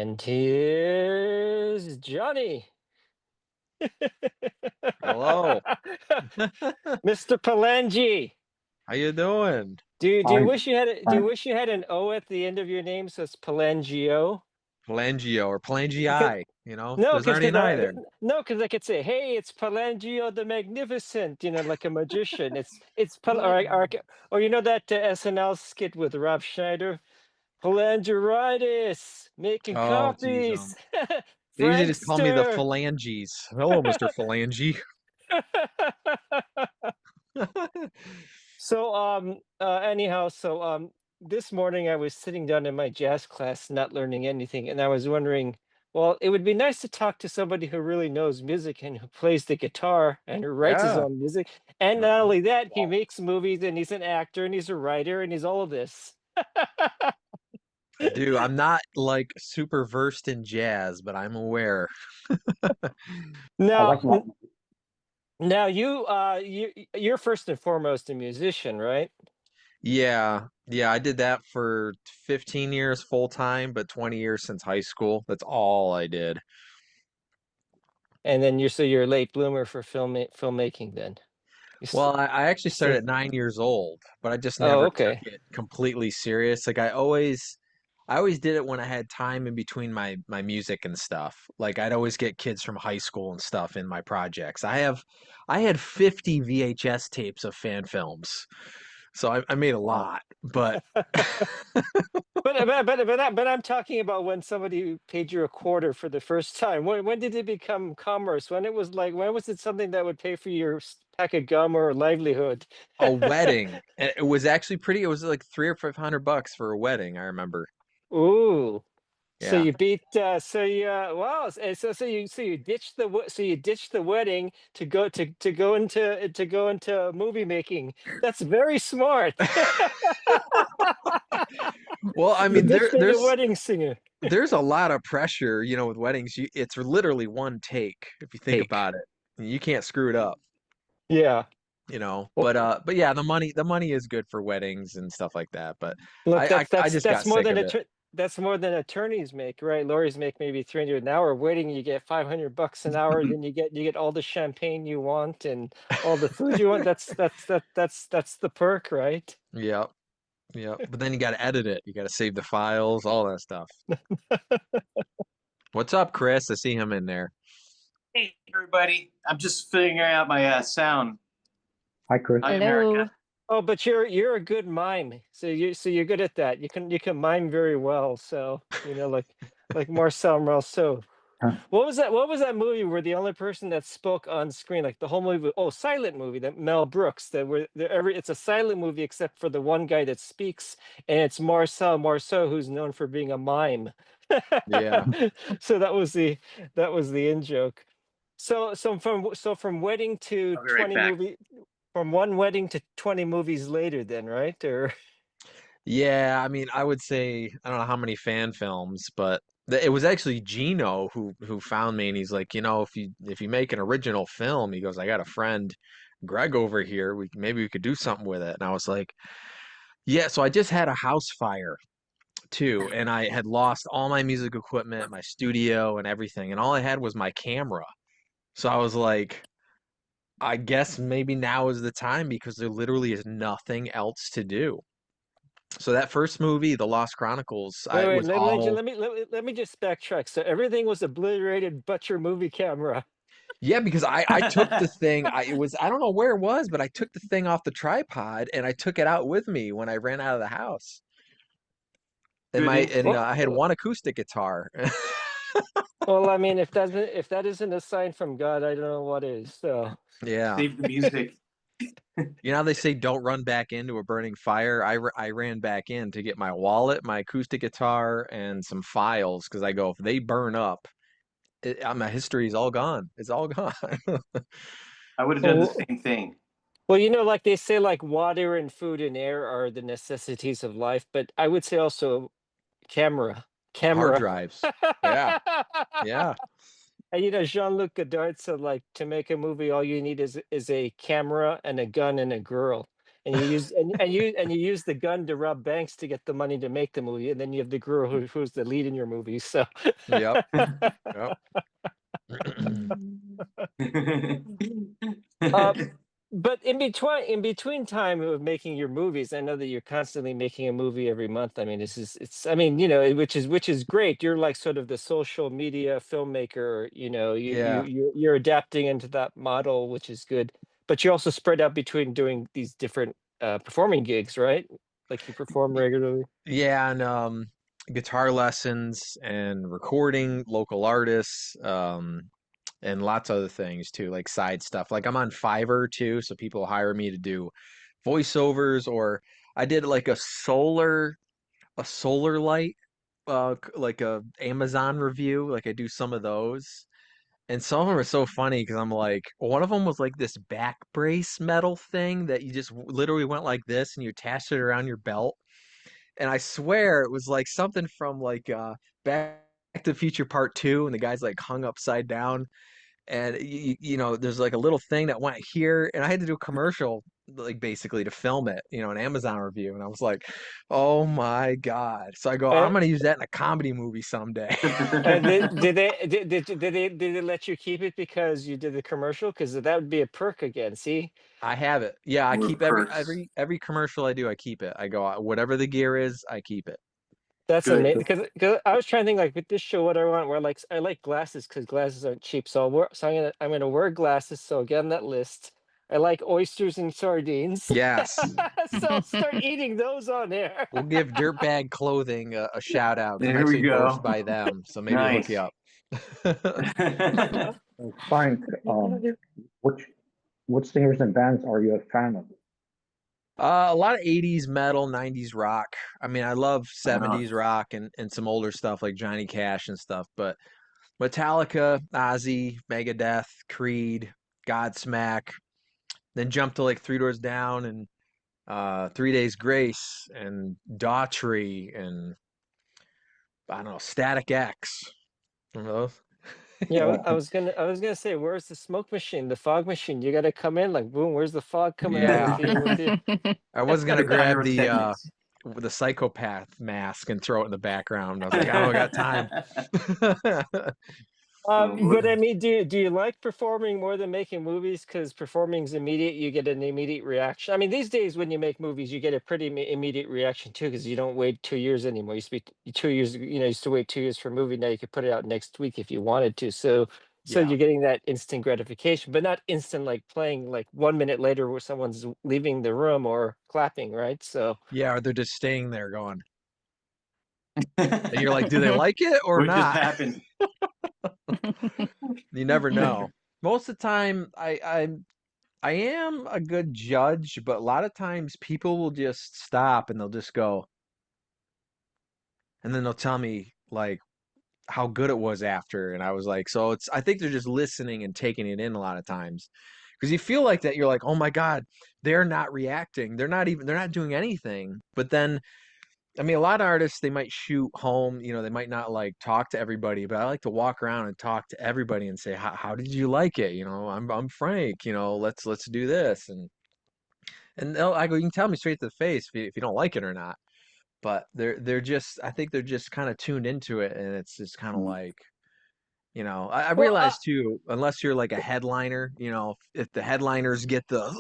And here's Johnny. Hello. Mr. Palangi. How you doing? Do you Fine, wish you had do you fine. wish you had an O at the end of your name so it's Palangio? Palangio or Because Palangii, no, there's already an I there. I could say, hey, it's Palangio the Magnificent, like a magician. It's What? or you know that SNL skit with Rob Schneider, Palangeritis, making Oh, geez. copies, They usually just call me the Frankster. Phalanges. Hello, Mr. Phalange. This morning I was sitting down in my jazz class, not learning anything, and I was wondering, well, it would be nice to talk to somebody who really knows music and who plays the guitar and who writes his Yeah. own music. And not Mhm. only that, he makes movies and he's an actor and he's a writer and he's all of this. I do. I'm not like super versed in jazz, but I'm aware. I Now, like a lot. now you're first and foremost a musician, right? Yeah. Yeah, I did that for 15 years full time, but 20 years since high school. That's all I did. And then you're a late bloomer for filmmaking then. You s- Well, I actually started so, at 9 years old, but I just oh, never took okay. it completely serious. Like I always did it when I had time in between my music and stuff. Like I'd always get kids from high school and stuff in my projects. I had 50 VHS tapes of fan films, so I made a Wow. lot. But But I'm talking about when somebody paid you a quarter for the first time. When did it become commerce? When was it something that would pay for your pack of gum or livelihood? a wedding, it was actually pretty. It was like 300 or 500 bucks for a wedding. I remember. Ooh. So Yeah. you beat so you wow so you ditched the wedding to go into movie making. That's very smart. Well, I You mean, ditched being a wedding singer. there's a lot of pressure, with weddings. It's literally one take if you think Take. about it. You can't screw it up, Yeah. Well, But yeah, the money is good for weddings and stuff like that. But look, I just got sick of it. that's more than attorneys make, right? Lawyers make maybe 300 an hour. Waiting, you get 500 bucks an hour. Then you get all the champagne you want and all the food you want. That's the perk, right? Yep, yep. But then you got to edit it. You got to save the files, all that stuff. What's up, Chris? I see him in there. Hey, everybody. I'm just figuring out my sound. Hi, Chris. Hi, Hello. America. Oh, but you're a good mime. So you're good at that. You can mime very well. So like Marcel Marceau. Huh. What was that movie where the only person that spoke on screen, like the whole movie? Oh, silent movie that Mel Brooks. That where it's a silent movie except for the one guy that speaks, and it's Marcel Marceau who's known for being a mime. Yeah. So that was the in joke. So from wedding to I'll be right 20 back. movie from one wedding to 20 movies later, then, right? Or Yeah, I mean, I would say I don't know how many fan films, but it was actually Gino who found me, and he's like, if you make an original film, he goes, I got a friend, Greg over here. Maybe we could do something with it. And I was like, yeah. So I just had a house fire too, and I had lost all my music equipment, my studio, and everything, and all I had was my camera. So I was like, I guess maybe now is the time because there literally is nothing else to do. So that first movie, The Lost Chronicles, wait, it wait, was all let me just backtrack. So everything was obliterated but your movie camera. yeah, because I took the thing, I don't know where it was, but I took the thing off the tripod and I took it out with me when I ran out of the house. And Good my and instinct. Well, I had one acoustic guitar. well, I mean, if that isn't a sign from God, I don't know what is. So Yeah. Save the music. You know how they say don't run back into a burning fire? I ran back in to get my wallet, my acoustic guitar, and some files because I go, if they burn up, my history is all gone. It's all gone. I would have done the well, same thing. well, like they say, like water and food and air are the necessities of life, but I would say also camera, Hard camera. drives. Yeah. Yeah. And Jean-Luc Godard said, like, to make a movie, all you need is a camera and a gun and a girl. and you use the gun to rob banks to get the money to make the movie, and then you have the girl who's the lead in your movie. So, Yep. Yep. uh, but in between time of making your movies, I know that you're constantly making a movie every month. I mean, it's I mean, which is great. You're like sort of the social media filmmaker. Yeah. You're adapting into that model, which is good. But you're also spread out between doing these different performing gigs, right? Like you perform regularly. Yeah, and guitar lessons and recording local artists, and lots of other things too, like side stuff. Like I'm on Fiverr too, so people hire me to do voiceovers, or I did like a solar light, like a Amazon review. Like I do some of those. And some of them are so funny because I'm like, one of them was like this back brace metal thing that you just literally went like this and you attached it around your belt. And I swear it was like something from like Back to the Future Part 2, and the guy's like hung upside down, and there's like a little thing that went here, and I had to do a commercial like basically to film it, an Amazon review, and I was like, oh my God. So I go, I'm And gonna use that in a comedy movie someday. and did they let you keep it because you did the commercial? Because that would be a perk again. See? I have it. Yeah, I More keep every perks. every every commercial I do, I keep it. I go, whatever the gear is, I keep it. That's Good. amazing because I was trying to think like with this show, what I want. Where like I like glasses because glasses aren't cheap. So I'm gonna wear glasses. So get on that list. I like oysters and sardines. Yes. So I'll start eating those on air. We'll give Dirtbag Clothing a shout out because I'm There we actually endorsed go. by them, so maybe we'll hook you Nice. up. Frank, which what singers and bands are you a fan of? A lot of 80s metal, 90s rock. I mean, I love Uh, 70s rock and some older stuff like Johnny Cash and stuff, but Metallica, Ozzy, Megadeth, Creed, Godsmack, then jump to like Three Doors Down and 3 Days Grace and Daughtry and I don't know, Static X. Remember those? Yeah, Oh, I was gonna say, where's the smoke machine, the fog machine? You got to come in like boom. Where's the fog coming out Yeah. with you? I was gonna the grab the pyrotechnics. the psychopath mask and throw it in the background. I was like, I don't got time. But I mean, do you like performing more than making movies? Because performing's immediate, you get an immediate reaction. I mean, these days when you make movies, you get a pretty immediate reaction too, because you don't wait 2 years anymore. You speak 2 years, you used to wait 2 years for a movie. Now you could put it out next week if you wanted to. So Yeah. you're getting that instant gratification, but not instant like playing like 1 minute later where someone's leaving the room or clapping, right? So Yeah, or they're just staying there going. And you're like, do they like it or What just not? happened? You never know. Most of the time I am a good judge, but a lot of times people will just stop and they'll just go, and then they'll tell me like how good it was after. And I was like, so I think they're just listening and taking it in a lot of times. Because you feel like that, you're like, oh my God, they're not reacting. They're not doing anything. But then, I mean, a lot of artists, they might shoot home, they might not like talk to everybody, but I like to walk around and talk to everybody and say, how did you like it? I'm Frank, let's do this. And I go, you can tell me straight to the face if you don't like it or not. But they're just, I think they're just kind of tuned into it, and it's just kind of like, I well, realize too, unless you're like a headliner, if the headliners get the,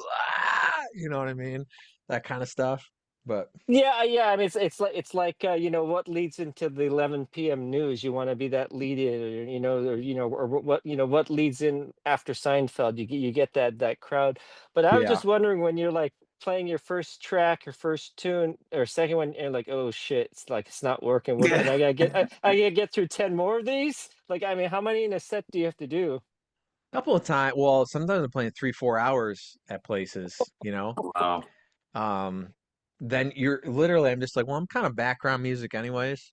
you know what I mean, that kind of stuff. But yeah, yeah. I mean, it's like what leads into the 11 p.m. news. You want to be that lead in, or what leads in after Seinfeld. You get that crowd. But I was yeah, just wondering when you're like playing your first track, your first tune, or second one, and like, oh shit, it's not working. And Yeah. I gotta get through 10 more of these. Like, I mean, how many in a set do you have to do? a couple of times. Well, sometimes I'm playing 3, 4 hours at places, Wow. Um, then you're literally, I'm just like, well, I'm kind of background music anyways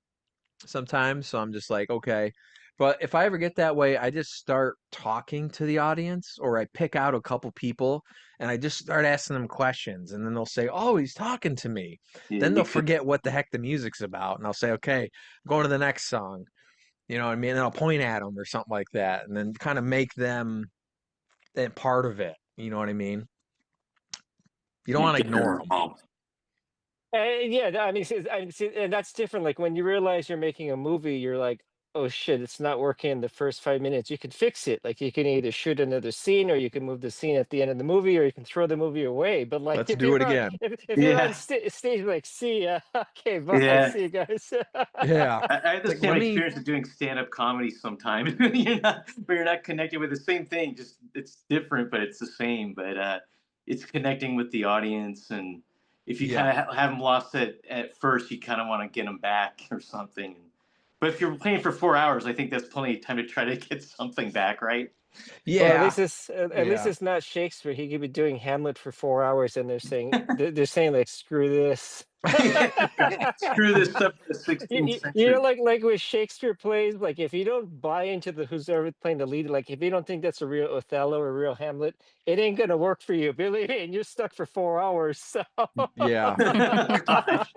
sometimes. So I'm just like, okay. But if I ever get that way, I just start talking to the audience, or I pick out a couple people and I just start asking them questions. And then they'll say, oh, he's talking to me. Yeah, Then you they'll could. forget what the heck the music's about. And I'll say, okay, I'm going to the next song. You know what I mean? And I'll point at them or something like that. And then kind of make them part of it. You know what I mean? You don't want to ignore them. Yeah, I mean, and that's different. Like when you realize you're making a movie, you're like, "Oh shit, it's not working in the first 5 minutes." You can fix it. Like you can either shoot another scene, or you can move the scene at the end of the movie, or you can throw the movie away. But like Let's do it again. if you're on Yeah, stage, like, see ya, okay, bye, yeah. see you guys. Yeah. I had It's the like, same let me, experience of doing stand-up comedy sometimes. But you're not connected with the same thing. Just it's different, but it's the same. But it's connecting with the audience, and if you kind yeah. of have them lost at first, you kind of want to get them back or something. But if you're playing for 4 hours, I think that's plenty of time to try to get something back, right? Well, Yeah. at least Yeah. it's not Shakespeare. He could be doing Hamlet for 4 hours, and they're saying like, "Screw this." Screw this stuff in the You, 16th you know, century. like with Shakespeare plays, like if you don't buy into the who's ever playing the lead, like if you don't think that's a real Othello or a real Hamlet, it ain't gonna work for you, believe me. And you're stuck for 4 hours. So Yeah. Gosh.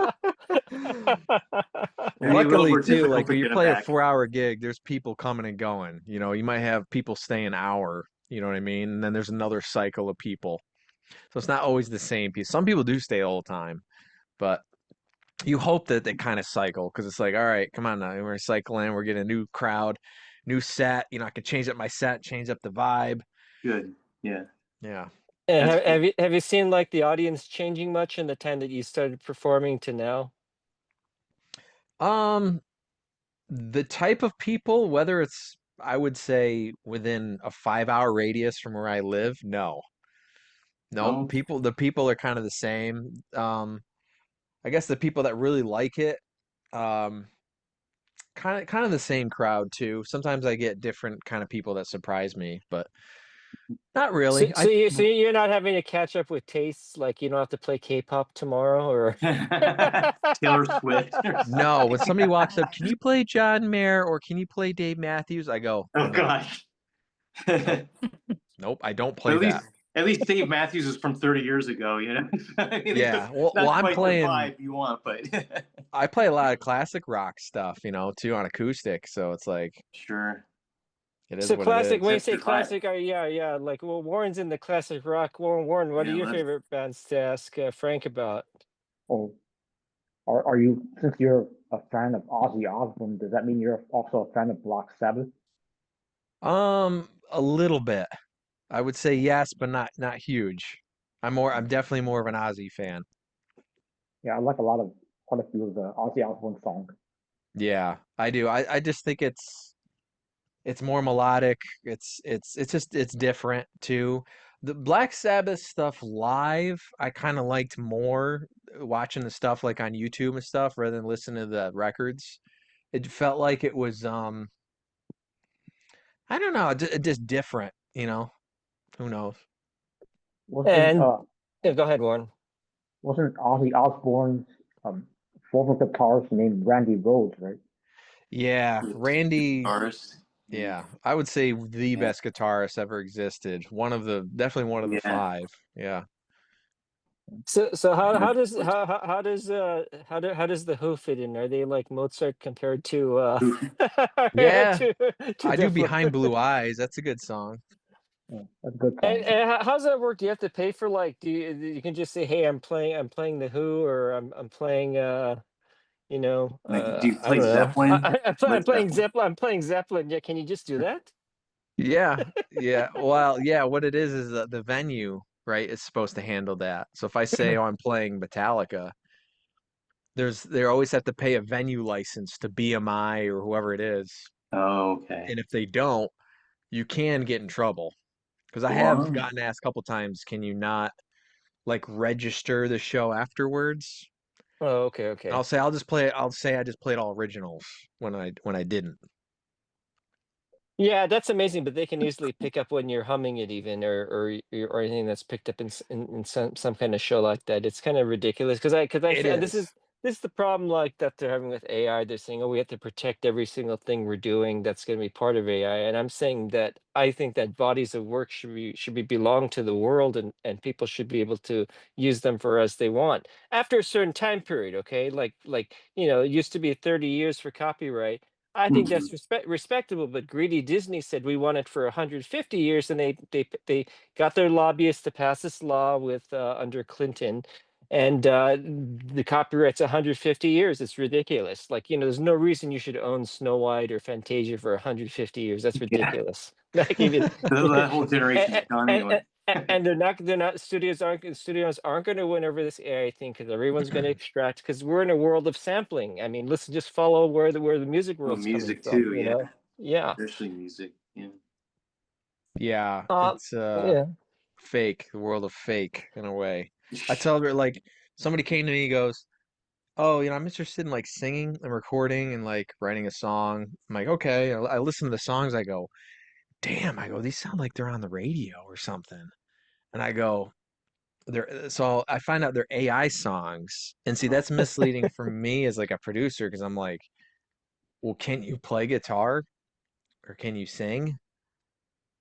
Hey, a little Luckily more too, difficult like to when you get them play a back. 4 hour gig, there's people coming and going. You know, you might have people stay an hour, you know what I mean? And then there's another cycle of people. So it's not always the same piece. Some people do stay all the time, but you hope that they kind of cycle because it's like, all right, come on now, we're cycling, we're getting a new crowd, new set. You know, I can change up my set, change up the vibe. Good. Yeah, Yeah. and that's good. have you seen like the audience changing much in the time that you started performing to now? Um, the type of people, whether it's, I would say within a 5 hour radius from where I live, no. Nope. Oh, The people are kind of the same. I guess the people that really like it, um, kind of the same crowd too. Sometimes I get different kind of people that surprise me, but not So, really. so you're not having to catch up with tastes, like you don't have to play K-pop tomorrow, or Taylor Swift or No, when something. somebody walks up, can you play John Mayer or can you play Dave Matthews? I go, Oh no, gosh. nope, at nope, I don't play least that. at least Dave Matthews is from 30 years ago, I mean, it's Yeah, just well, not quite the vibe you want, but I play a lot of classic rock stuff, too, on acoustic. So it's like, sure. it is so what it classic. When you That's say your vibe. classic, yeah, yeah. Like, well, Warren's in the classic rock. Warren, what are Yeah, your let's favorite bands to ask Frank about? Or are you, since you're a fan of Ozzy Osbourne, does that mean you're also a fan of Black Sabbath? a little bit. I would say yes, but not huge. I'm definitely more of an Ozzy fan. Yeah, I like quite a few of the Ozzy Osbourne songs. Yeah, I do. I just think it's more melodic. It's different too. The Black Sabbath stuff live, I kind of liked more watching the stuff like on YouTube and stuff rather than listening to the records. It felt like it was I don't know, just different, you know. Who knows? Wasn't And uh yeah, go ahead, Warren. wasn't Ozzy Osbourne's um former guitarist named Randy Rhoads, right? Yeah, Randy, guitarist. yeah, I would say the Yeah. best guitarist ever existed. Definitely one of the Yeah. five. Yeah. So how Of does course. how does the Who fit in? Are they like Mozart compared to Yeah, to I do Def Behind Leppard? Blue Eyes. That's a good song. Yeah, that's a good And, song. and how's that work? Do you have to pay for like you can just say, hey, I'm playing the Who, or I'm playing Like, do you I play don't know. Zeppelin? I'm Led playing Zeppelin. Zeppelin. I'm playing Zeppelin. Yeah, can you just do that? Yeah, yeah. Well, yeah, what it is the venue, right, is supposed to handle that. So if I say, oh, I'm playing Metallica, they always have to pay a venue license to BMI or whoever it is. Oh, okay. And if they don't, you can get in trouble. Because I have Wow. gotten asked a couple times, can you not like register the show afterwards? Oh, okay, And okay. I'll say I just played all originals when I didn't. Yeah, that's amazing. But they can easily pick up when you're humming it, even or anything that's picked up in some kind of show like that. It's kind of ridiculous It and is. this is the problem like that they're having with AI. They're saying, oh, we have to protect every single thing we're doing that's going to be part of AI. And I'm saying that I think that bodies of work should be belong to the world, and people should be able to use them for as they want after a certain time period. Okay, like it used to be 30 years for copyright. I think Mhm. that's respectable, but greedy Disney said we want it for 150 years, and they got their lobbyists to pass this law with under Clinton, and the copyright's 150 years. It's ridiculous. Like, there's no reason you should own Snow White or Fantasia for 150 years. That's Yeah, ridiculous. Like even that whole generation's and, gone and, anyway. and they're not studios aren't going to win over this AI thing because everyone's going to extract because we're in a world of sampling. I mean, listen, just follow where the music Well, world's coming music from, too, yeah, Yeah. especially music. Yeah. Yeah, Uh, it's yeah. fake, the world of fake in a way. I tell her like somebody came to me, goes, "Oh, I'm interested in like singing and recording and like writing a song." I'm like, "Okay." I listen to the songs. I go, "Damn!" I go, "These sound like they're on the radio or something." And I go, So I find out they're AI songs, and see that's misleading for me as like a producer because I'm like, "Well, can you play guitar or can you sing?"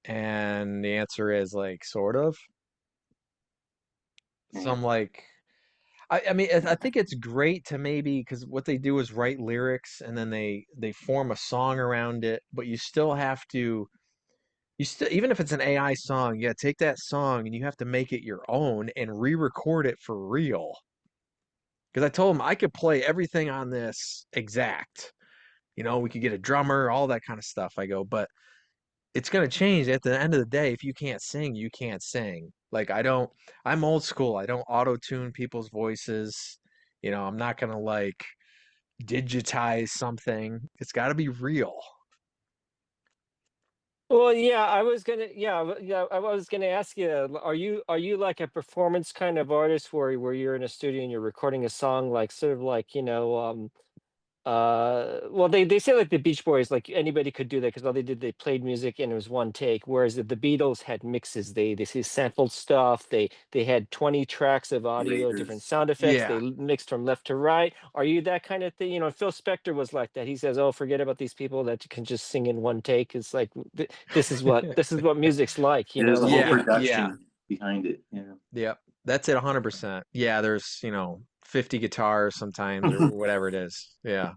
And the answer is like, sort of. So Yeah. I'm like, I mean, I think it's great to maybe because what they do is write lyrics and then they form a song around it, but you still have to you still even if it's an AI song, yeah, take that song and you have to make it your own and re-record it for real. Because I told him I could play everything on this exact. We could get a drummer, all that kind of stuff. I go, but it's going to change at the end of the day. If you can't sing, you can't sing. Like I'm old school. I don't auto tune people's voices. I'm not going to like digitize something. It's got to be real. Well, yeah, I was gonna ask you, are you like a performance kind of artist where you're in a studio and you're recording a song like sort of like, well, they say like the Beach Boys, like anybody could do that because all they did, they played music and it was one take. Whereas the Beatles had mixes. They sampled stuff. They had 20 tracks of audio, different Layers. sound effects. They Yeah. mixed from left to right. Are you that kind of thing? Phil Spector was like that. He says, "Oh, forget about these people that can just sing in one take." It's like this is what music's like. There's a whole Like Yeah. Yeah. production behind it. Yeah. Yep. That's it 100%. Yeah, there's, 50 guitars sometimes or whatever it is. Yeah.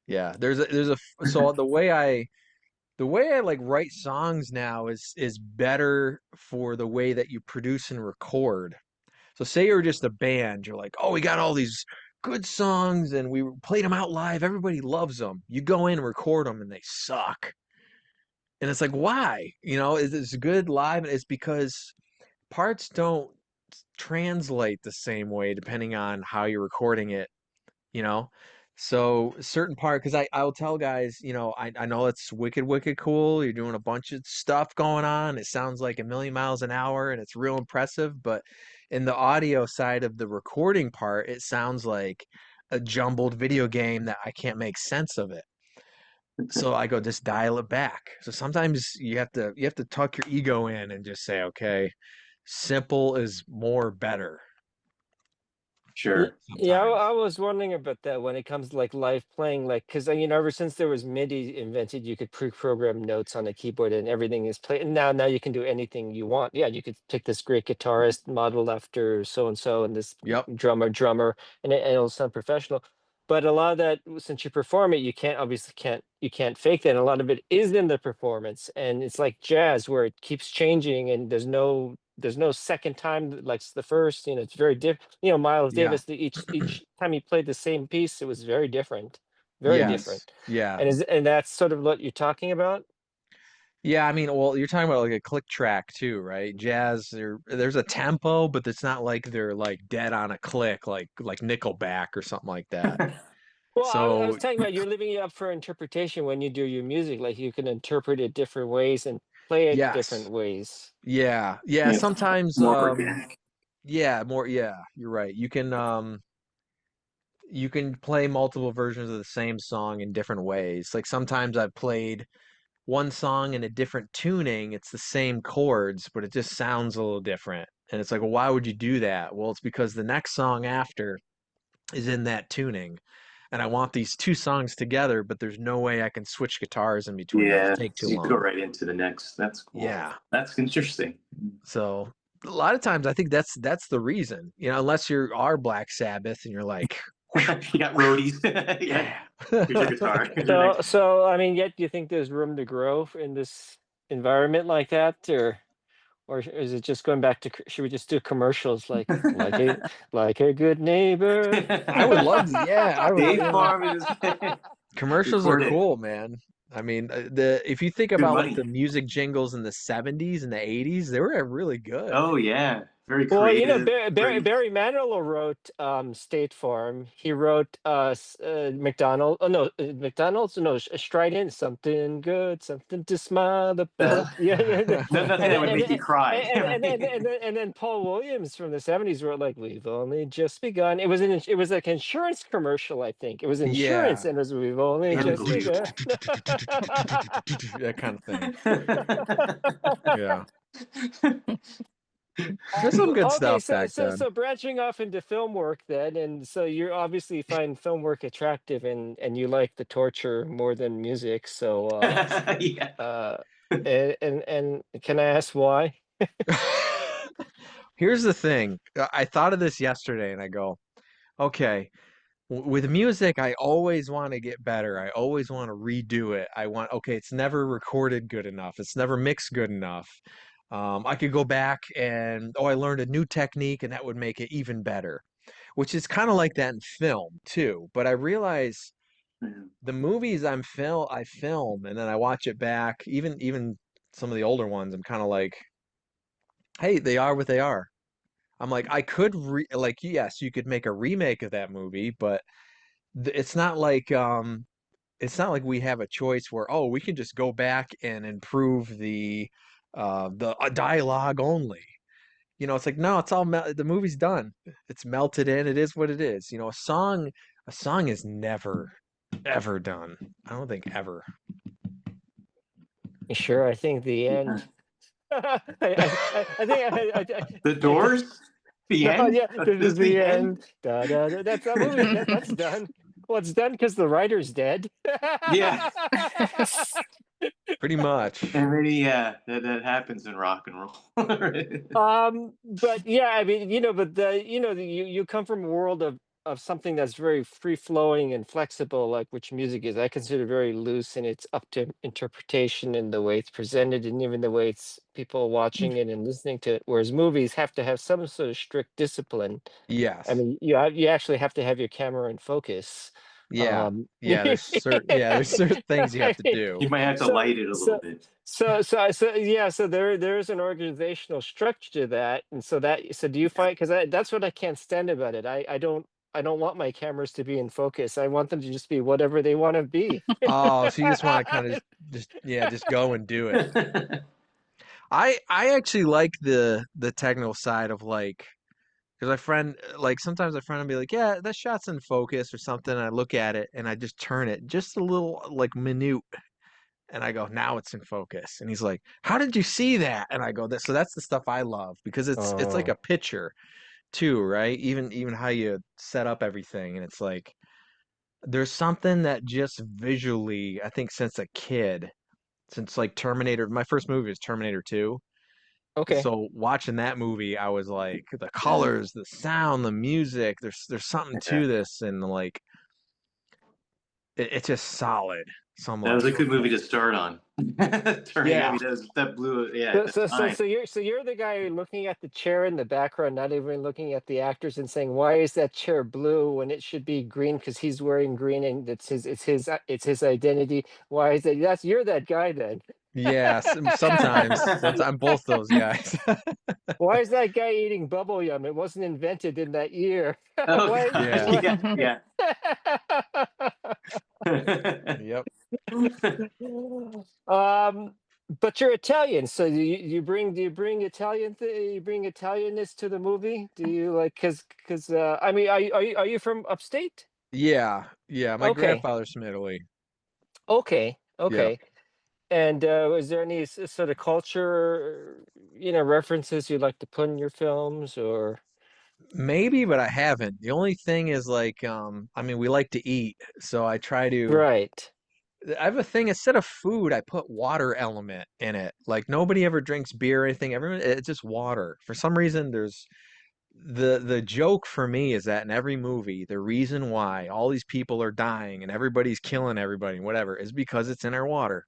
Yeah. So the way I like write songs now is better for the way that you produce and record. So say you're just a band, you're like, "Oh, we got all these good songs and we played them out live. Everybody loves them." You go in and record them and they suck. And it's like, "Why?" It's good live, and it's because parts don't translate the same way depending on how you're recording it, you know? So certain part, because I'll tell guys, I know it's wicked, wicked cool. You're doing a bunch of stuff going on. It sounds like a million miles an hour and it's real impressive. But in the audio side of the recording part, it sounds like a jumbled video game that I can't make sense of it. So I go, just dial it back. So sometimes you have to tuck your ego in and just say, okay, simple is more better Yeah, I sometimes. was wondering about that when it comes to like live playing, like because ever since there was MIDI invented, you could pre-program notes on the keyboard and everything is played. And now you can do anything you want. Yeah, you could pick this great guitarist modeled after so and so, and this Yep. drummer, and it'll sound professional. But a lot of that, since you perform it, you can't fake that. And a lot of it is in the performance, and it's like jazz where it keeps changing, and there's no second time like the first. It's very different. Miles Yeah. Davis, each time he played the same piece, it was very Yes. different. Yeah. And that's sort of what you're talking about. Yeah, I mean, well, you're talking about like a click track too, right? Jazz, there's a tempo, but it's not like they're like dead on a click, like Nickelback or something like that. Well, I was So talking about you're leaving it up for interpretation when you do your music. Like you can interpret it different ways and play it different yes, ways. yeah, yeah. Yeah, it's Sometimes, more organic. yeah, more, yeah. You're right. You can play multiple versions of the same song in different ways. Like sometimes I've played one song in a different tuning. It's the same chords, but it just sounds a little different. And it's like, well, why would you do that? Well, it's because the next song after is in that tuning. And I want these two songs together, but there's no way I can switch guitars in between. It'll Yeah, take too so you go long. right into the next. That's cool. Yeah. That's interesting. So a lot of times I think that's the reason. Unless you are Black Sabbath and you're like, You got roadies. You got, Yeah. here's your guitar. Here's your So, next. I mean, yet do you think there's room to grow in this environment like that, or is it just going back to? Should we just do commercials like a good neighbor? I would love to. Yeah, I would. Dave Farm is Commercials are record it. cool, man. I mean, the if you think Good about like the money. music jingles in the 70s and the 80s, they were really good. Oh yeah, very Well, you know, creative. Very. Barry Manilow wrote State Farm. He wrote McDonald. Oh no, McDonald's. No, Strident. Something good, something to smile about. Yeah, No, nothing and that then would make you cry. and then Paul Williams from the '70s wrote like "We've only just begun." It was like insurance commercial, I think. It was insurance, Yeah. and it was "We've only just begun." That kind of thing. Yeah. There's some good Okay, stuff back then. so branching off into film work then, and so you obviously find film work attractive, and you like the torture more than music. So, Yeah. uh, and can I ask why? Here's the thing. I thought of this yesterday and I go, okay, with music, I always want to get better. I always want to redo it. Okay, it's never recorded good enough. It's never mixed good enough. I could go back and, oh, I learned a new technique and that would make it even better, which is kind of like that in film too. But I realize the movies I film and then I watch it back, even some of the older ones, I'm kind of like, hey, they are what they are. I'm like, I could like, yes, you could make a remake of that movie, but it's not like it's not like we have a choice where, oh, we can just go back and improve the dialogue only. It's like, no, it's all the movie's done. It's melted in. It is what it is. A song is never ever done. I don't think ever. Sure, I think the Yeah. end. I think The Doors. The no, end. yeah, this is This the the end. end. Da, da, da, that's that movie. That's done. Well, it's done because the writer's dead. Yeah. Pretty much. And really, yeah, that happens in rock and roll. But yeah, I mean, but you come from a world of something that's very free flowing and flexible, like which music is. I consider very loose, and it's up to interpretation and the way it's presented, and even the way it's people watching it and listening to it. Whereas movies have to have some sort of strict discipline. I Yes. mean, you actually have to have your camera in focus. Yeah. Um, Yeah. There's certain things you have I to mean, do. You might have to so light it a little so bit. yeah, so there's an organizational structure to that, and so do you find because that's what I can't stand about it. I don't want my cameras to be in focus. I want them to just be whatever they want to be. Oh, so you just want to kind of just go and do it. I actually like the technical side of like because my friend like sometimes my friend will be like, yeah, that shot's in focus or something. And I look at it and I just turn it just a little like minute, and I go, now it's in focus. And he's like, how did you see that? And I go, that so that's the stuff I love because it's like Oh, a picture too, right? Even how you set up everything, and it's like there's something that just visually, I think since a kid, since like Terminator, my first movie was Terminator 2. okay. So watching that movie, I was like, the colors, the sound, the music, there's something Yeah. to this, and like it's just solid. So I'm That was like, a good movie okay. to start on. Turning, I Yeah. mean, that blew it. Yeah, So, at the so, so, time. so you're so you're the guy looking at the chair in the background, not even looking at the actors, and saying, "Why is that chair blue when it should be green? Because he's wearing green, and it's his identity. Why is it? You're that guy then. Yeah, sometimes I'm both those guys. Why is that guy eating bubble yum? It wasn't invented in that year. Oh Why? gosh, Yeah. Why? yeah, yeah. Yep. um, but you're Italian, so do you bring you bring Italianness to the movie? Do you like because I mean, are you from upstate? Yeah. Yeah. My Okay, grandfather's from Italy. okay, Yep. okay. And is there any sort of culture, references you'd like to put in your films, or Maybe, but I haven't. The only thing is like, I mean, we like to eat, so right? I have a thing instead of food, I put water element in it. Like nobody ever drinks beer or anything. Everyone, it's just water. For some reason, the joke for me is that in every movie, the reason why all these people are dying and everybody's killing everybody, whatever, is because it's in our water.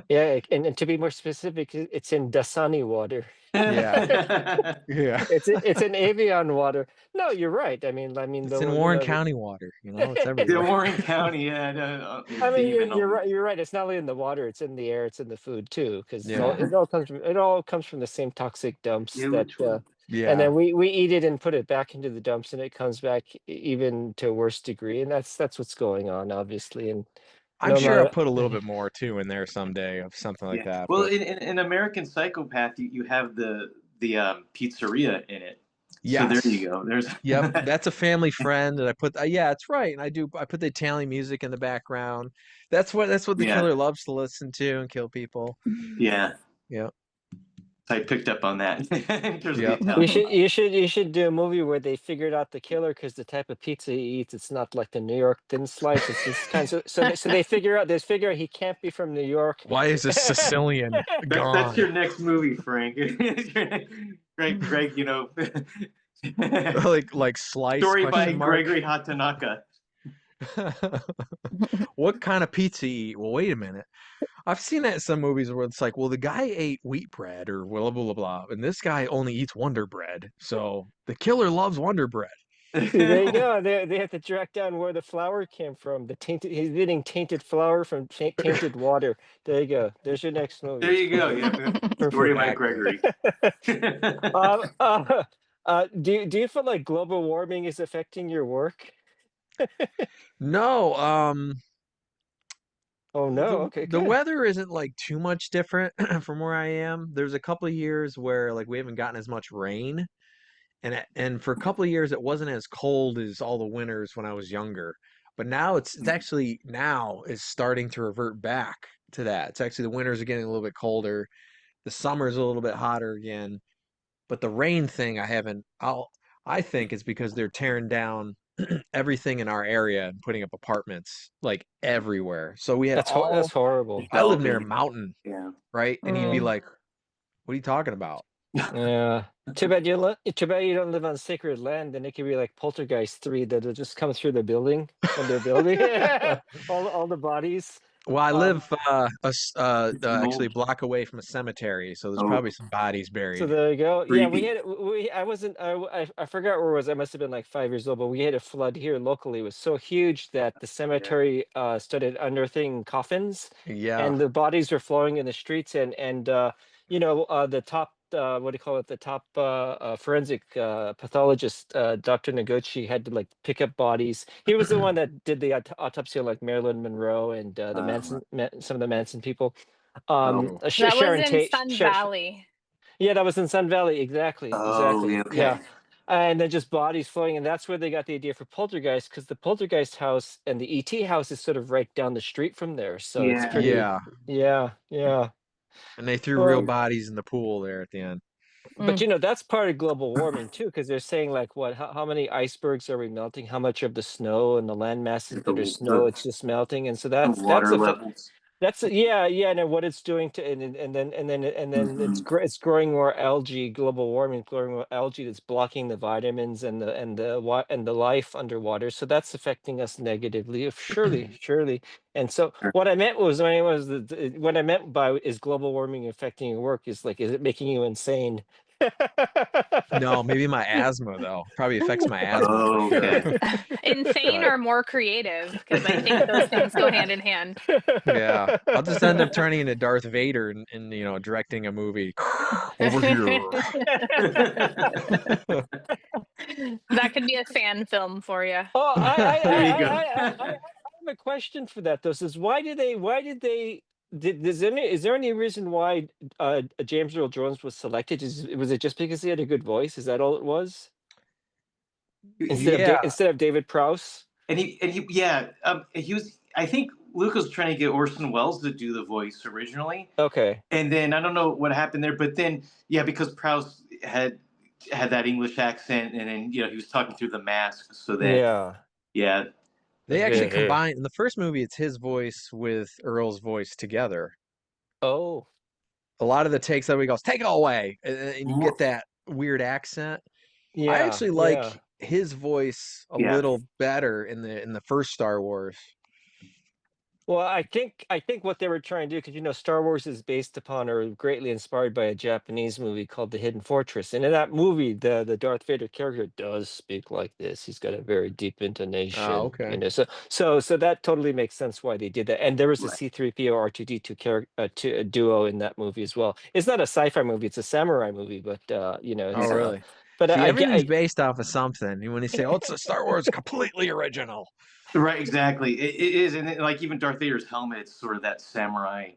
Yeah, and to be more specific, it's in Dasani water. Yeah, yeah. It's in Avion water. No, you're right. I mean It's the in you Warren know the, County water, it's The everywhere. Warren County, yeah, no, I mean even you're on, right. You're right. It's not only in the water; it's in the air. It's in the food too, because Yeah, it all comes from the same toxic dumps yeah, that. which one? And yeah. then we eat it and put it back into the dumps, and it comes back even to a worse degree. And that's what's going on, obviously. And I'm no sure I'll matter. put a little bit more too in there someday of something like Yeah. that. Well, But in American Psychopath, you have the pizzeria in it. So there yes, you go. There's yep, that's a family friend, and I put yeah, it's right, and I put the Italian music in the background. That's what the yeah, killer loves to listen to and kill people. yeah. Yep, I picked up on that in terms of the yep. You Italian. should do a movie where they figured out the killer because the type of pizza he eats, it's not like the New York thin slice. It's this kind. So they figure out he can't be from New York. Why is a Sicilian That's gone? your next movie, Frank. Greg, Like slice story by question mark? Gregory Hatanaka. What kind of pizza you eat? Well, wait a minute. I've seen that in some movies where it's like, well, the guy ate wheat bread or blah blah blah blah, and this guy only eats Wonder Bread. So the killer loves Wonder Bread. See, there you go. They have to track down where the flour came from. The tainted. He's eating tainted flour from tainted water. There you go. There's your next movie. There It's you go. perfect. Yeah, story Perfect. by Exactly. Gregory. Um, uh, do you feel like global warming is affecting your work? No, Oh no. Okay, the good. weather isn't like too much different from where I am. There's a couple of years where like we haven't gotten as much rain, and for a couple of years it wasn't as cold as all the winters when I was younger. But now it's actually now is starting to revert back to that. It's actually the winters are getting a little bit colder, the summer's a little bit hotter again. But the rain thing I think it's because they're tearing down everything in our area and putting up apartments like everywhere. So we had That's all horrible. I live near a Developing. mountain, Yeah. right? And you'd be Mm. like, "What are you talking about?" Yeah. Too bad you don't live on sacred land. Then it could be like Poltergeist 3 that'll just come through the building when they're building all the bodies. Well, I Um, live actually a Mold. block away from a cemetery, so there's Oh, probably some bodies so buried. there you go. Yeah, we creepy. had we I wasn't I forgot where it was. I must have been like 5 years old, but we had a flood here locally. It was so huge that the Yeah. cemetery started unearthing coffins, Yeah. and the bodies were flowing in the streets. And the top what do you call it? The top forensic pathologist, Dr. Noguchi, had to like pick up bodies. He was the one that did the autopsy on like Marilyn Monroe and Uh, some of the Manson people. oh, Oh, That was Sharon in Tate. Sun Valley. Yeah, that was in Sun Valley. oh, Exactly. yeah, Yeah. okay. And then just bodies floating. And that's where they got the idea for Poltergeist, because the Poltergeist house and the ET house is sort of right down the street from there. So it's Yeah. pretty, yeah. yeah, yeah. And they threw real Well, bodies in the pool there at the end. but Mm. that's part of global warming too, because they're saying like how many icebergs are we melting? How much of the snow and the land masses that are snow, The it's just melting. And so the that's water a levels. yeah, and then what it's doing to and then Hmm. it's growing more algae, global warming, growing more algae that's blocking the vitamins and the life underwater. So that's affecting us negatively, surely. And so what I meant was what I meant by is global warming affecting your work is like, is it making you insane? No, maybe my asthma though. Probably affects my asthma for Oh, sure. okay. Insane But or more creative, because I think those things go hand in hand. yeah, I'll just end up turning into Darth Vader and directing a movie over here. That could be a fan film for you. Oh, There you go. I have a question for that though. Says why did they is there any reason why James Earl Jones was selected? Was it just because he had a good voice? Is that all it was? Yeah, Instead of David Prowse? Yeah, he was. I think Luke was trying to get Orson Welles to do the voice originally, Okay. and then I don't know what happened there, but then yeah, because Prowse had that English accent, and then he was talking through the mask, so that Yeah. yeah, they actually Hey, hey. combine in the first movie. It's his voice with Earl's voice together. Oh. A lot of the takes that he goes, "Take it away," and you get more that weird accent. I Yeah, actually like yeah. his voice a Yeah. little better in the first Star Wars. Well, I think what they were trying to do, because Star Wars is based upon or greatly inspired by a Japanese movie called The Hidden Fortress, and in that movie, the Darth Vader character does speak like this. He's got a very deep Oh, intonation, okay. so that totally makes sense why they did that. And there was a Right. C-3PO R2D2 character duo in that movie as well. It's not a sci-fi movie; it's a samurai movie, but Oh, it's really? but See, I get everything's based off of something. And when they say, "Oh, it's a Star Wars completely original," Right, exactly. It is, and like even Darth Vader's helmet's sort of that samurai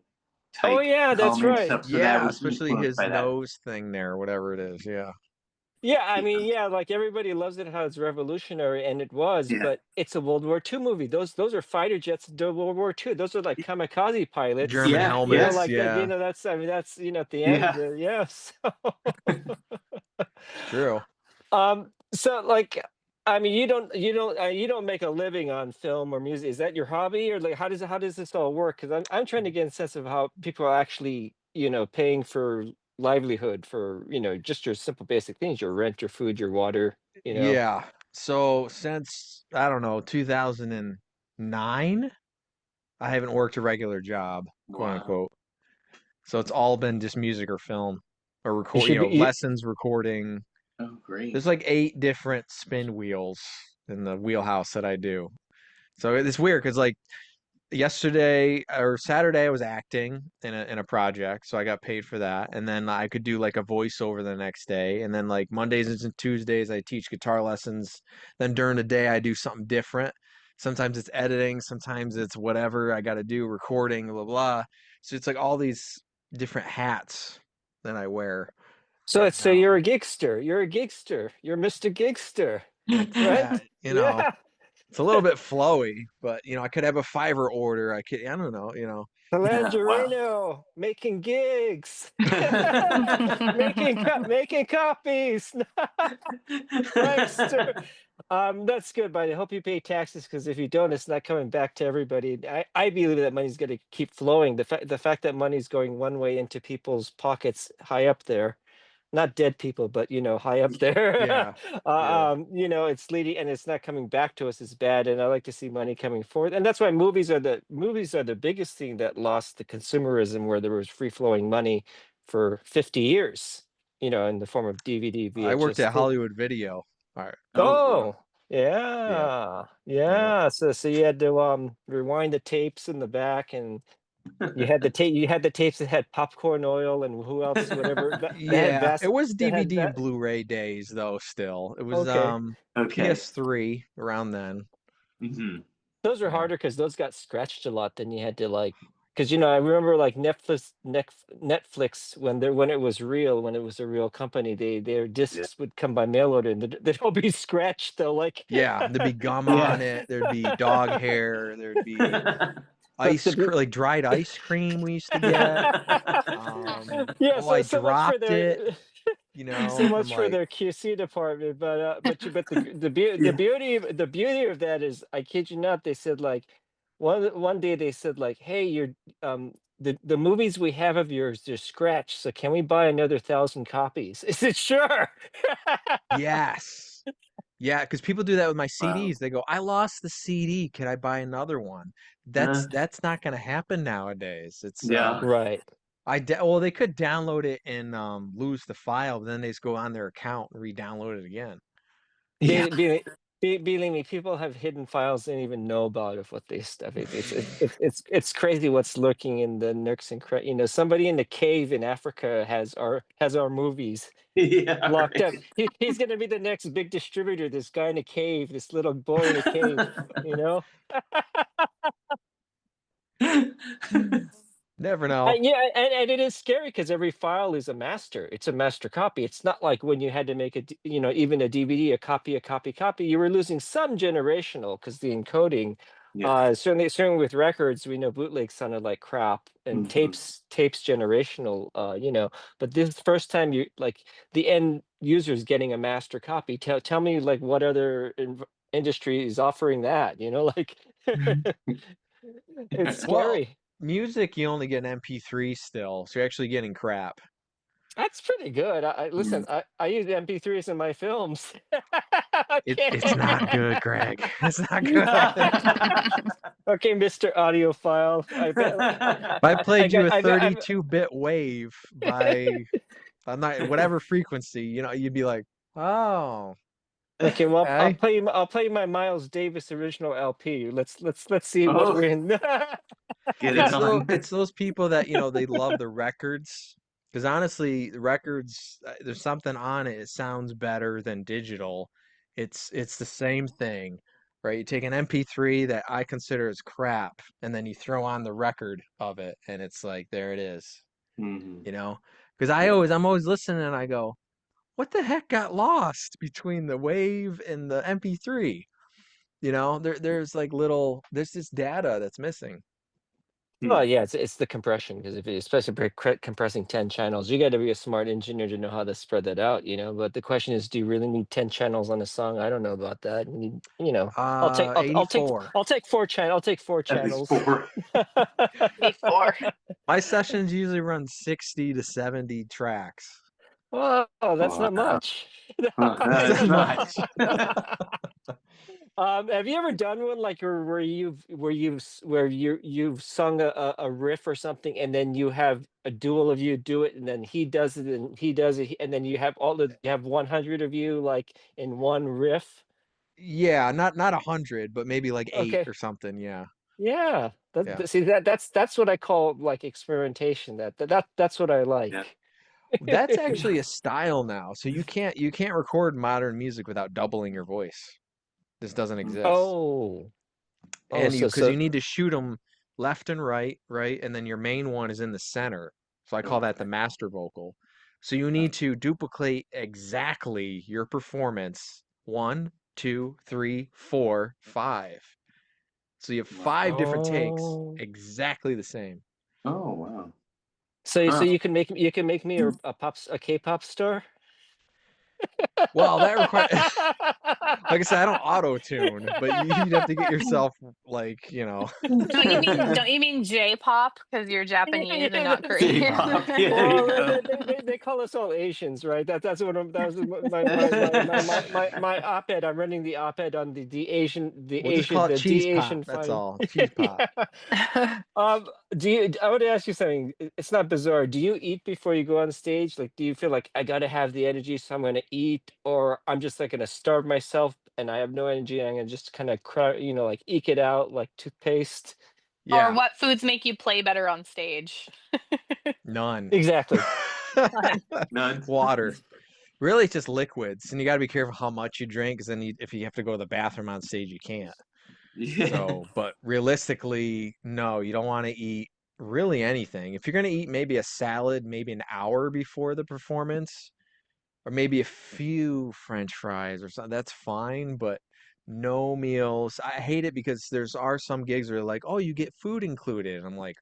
Oh type yeah, that's helmet right. stuff. So that yeah, was especially influenced his by that. nose thing there, whatever it is. Yeah, Yeah, I Yeah. mean, yeah, like everybody loves it how it's revolutionary, and it was, Yeah. but it's a World War II movie. Those are fighter jets during World War II. Those are like kamikaze pilots. German Yeah. Yeah. helmets. Like that, Yeah, that's I mean that's at the end, Yeah. yes. it's true. So like I mean you don't make a living on film or music. Is that your hobby, or like how does this all work? Because I'm trying to get a sense of how people are actually, paying for livelihood for, just your simple basic things, your rent, your food, your water, you know. Yeah. So since I don't know 2009, I haven't worked a regular job, quote Wow. unquote. So it's all been just music or film or You record, should be you, lessons, recording. Oh, great. There's like 8 different spin wheels in the wheelhouse that I do. So it's weird because like yesterday or Saturday I was acting in a project, so I got paid for that. And then I could do like a voiceover the next day. And then like Mondays and Tuesdays I teach guitar lessons. Then during the day I do something different. Sometimes it's editing, sometimes it's whatever I got to do, recording, blah blah. So it's like all these different hats that I wear so right it's so now. you're a gigster. You're a gigster. You're Mr. Gigster, right? Yeah, Yeah. it's a little bit flowy, but I could have a Fiverr order. I don't know. Yeah. Wow. Talangerino making gigs. Making copies. Prankster. That's good, but I hope you pay taxes, because if you don't, it's not coming back to everybody. I believe that money's going to keep flowing. The fact that money's going one way into people's pockets high up there, not dead people, but high up there. Yeah, yeah. It's leading, and it's not coming back to us is bad. And I like to see money coming forward, and that's why movies are the biggest thing that lost the consumerism, where there was free flowing money for 50 years. In the form of DVD, I worked VHS at tape. Hollywood Video. All right. Oh, wow. Oh, Yeah, yeah, yeah. yeah. So you had to rewind the tapes in the back, and you had the tapes that had popcorn oil, and who else, whatever that had Yeah, it vast was that had DVD and that. Blu-ray days though still. It was Okay. Okay. PS3 around then. Hmm. Those are Yeah. harder because those got scratched a lot. Then you had to like, because I remember like Netflix when it was real, when it was a real company, their Yeah. discs would come by mail order, and they'd all be scratched. They'll like, Yeah, there'd be gum Yeah. on it, there'd be dog hair, there'd be but like dried ice cream we used to get. yeah, Oh, I so much for dropped their it, so from much for like their QC department. But the Yeah. beauty of that is, I kid you not, they said like one day they said like, hey, the movies we have of yours, they're scratched, so can we buy another 1,000 copies? I said sure. yes. Yeah, because people do that with my Wow. CDs. They go, "I lost the CD. Can I buy another one?" Uh, That's not going to happen nowadays. It's yeah. Right. well, they could download it and lose the file, but then they just go on their account and re-download it again. Yeah. Be, be, Believe me, people have hidden files they didn't even know about of what they stuff. It's crazy what's lurking in the nooks and somebody in the cave in Africa has our movies Yeah. locked up. Right. He's gonna be the next big distributor. This guy in a cave, this little boy in a cave. You know. Never know. Yeah, and it is scary because every file is a master. It's a master copy. It's not like when you had to make even a DVD, a copy, a copy, copy. You were losing some generational because the encoding. Yeah. Certainly with records, we know bootlegs sounded like crap, and Mhm. tapes generational. But this first time you like the end user is getting a master copy. Tell me like what other industry is offering that? Like it's Well, scary. music you only get an MP3 still, so you're actually getting crap. That's pretty good. Listen. Mm. I use MP3s in my films. It's not Okay. good, Greg. It's not good. Okay, Mr. Audiophile. If I played you a I've 32-bit wave by whatever frequency, you'd be like, oh, Okay, well, okay. I'll play you my Miles Davis original LP. Let's see what Oh, wins. get it It's those on. it's those people that they love the records. Because honestly, the records, there's something on it. It sounds better than digital. It's the same thing, right? You take an MP3 that I consider as crap, and then you throw on the record of it, and it's like there it is, Hmm. you know? Because Yeah. I'm always listening, and I go, what the heck got lost between the wave and the MP3? There's this data that's missing. Oh Hmm. yeah, it's the compression because if especially if you're compressing 10 channels, you got to be a smart engineer to know how to spread that out, you know. But the question is, do you really need 10 channels on a song? I don't know about that. You need, I'll 84. take I'll take four At least channels. 4. Before. My sessions usually run 60 to 70 tracks. Oh, that's Wow. not much. That's much. Have you ever done one like where you've sung a riff or something, and then you have a duel of you do it, and then he does it, and he does it, and then you have 100 of you like in one riff? Yeah, not 100, but maybe like eight Okay, or something. Yeah, yeah. yeah. See that's what I call like experimentation. That's what I Yeah. like. That's actually a style now. So you can't record modern music without doubling your voice. This doesn't exist. Oh, oh, And so because so you need to shoot them left and right, and then your main one is in the center. So I call that the Okay. master vocal. So you need to duplicate exactly your performance. One, two, three, four, five. So you have Wow. 5 different takes, oh. exactly the same. Oh, wow. So Huh. you can make me a K-pop star? Well, that requires, like I said, I don't auto tune, but you'd have to get yourself like, Don't you mean J-pop because you're Japanese and not Korean? J-pop. Yeah, there you Well, go. they call us all Asians, right? That's what that was my op-ed. I'm running the op-ed on we'll just call it the cheese de pop. Asian That's fine. all. Cheese pop. Yeah. Do you? I would ask you something. It's not bizarre. Do you eat before you go on stage? Like, do you feel like I gotta have the energy, so I'm gonna eat, or I'm just like gonna starve myself and I have no energy, and I'm gonna just kind of like eke it out like toothpaste. Or Yeah, what foods make you play better on stage? none. Exactly. Fun. None. Water. Really, it's just liquids, and you got to be careful how much you drink, because then if you have to go to the bathroom on stage, you can't. Yeah. So, but realistically, no, you don't want to eat really anything. If you're going to eat maybe a salad, maybe an hour before the performance, or maybe a few French fries or something, that's fine, but no meals. I hate it because are some gigs where they're like, oh, you get food included. And I'm like,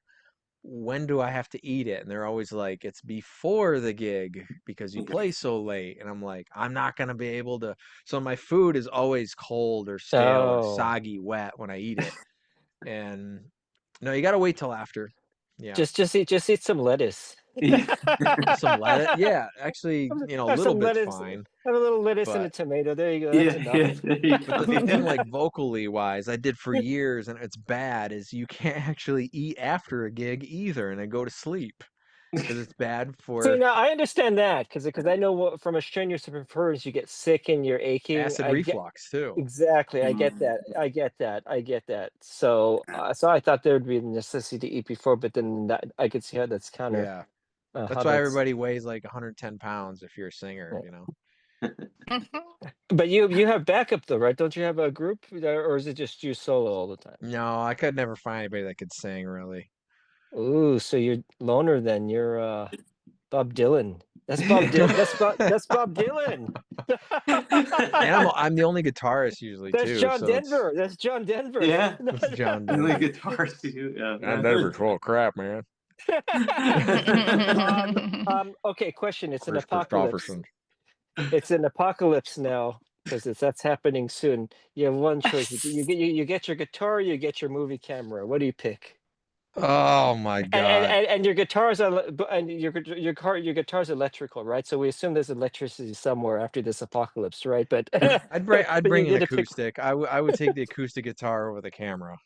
when do I have to eat it? And they're always like, it's before the gig because you play so late. And I'm like, I'm not going to be able to. So my food is always cold or stale or Oh. soggy wet when I eat it. And no, you got to wait till after. Yeah. Just eat some lettuce. Yeah. Some lettuce. Yeah. Actually, a Have little some bit's lettuce. fine. Have a little lettuce and a But tomato. There you go. That's Yeah, yeah, enough. there you But go. the thing, Yeah. like vocally wise, I did for years, and it's bad, is you can't actually eat after a gig either, and then go to sleep because it's bad See, for now I understand that because I know from a strenuous performance you get sick and you're aching. acid I get reflux too. exactly. I get Mm, that. I get that. I get that. So, so I thought there would be a necessity to eat before, but then that I could see how that's counter. Yeah. How That's why that's. everybody weighs like 110 pounds if you're a singer. But you have backup though, right? Don't you have a group, or is it just you solo all the time? No, I could never find anybody that could sing really. Ooh, so you're loner then. You're Bob Dylan. That's Bob Dylan. And I'm the only guitarist usually That's too, John so it's Denver. That's John Denver. yeah. it's John Only Denver. guitars too. John Yeah. Denver's full of crap, man. Okay, question. It's an Chris apocalypse. Christopherson. It's an apocalypse now because that's happening soon. You have one choice. You get your guitar, you get your movie camera. What do you pick? Oh my God. And your guitars are and your guitar's electrical, right? So we assume there's electricity somewhere after this apocalypse, right? But I'd but you bring an get to pick acoustic. I would take the acoustic guitar over the camera.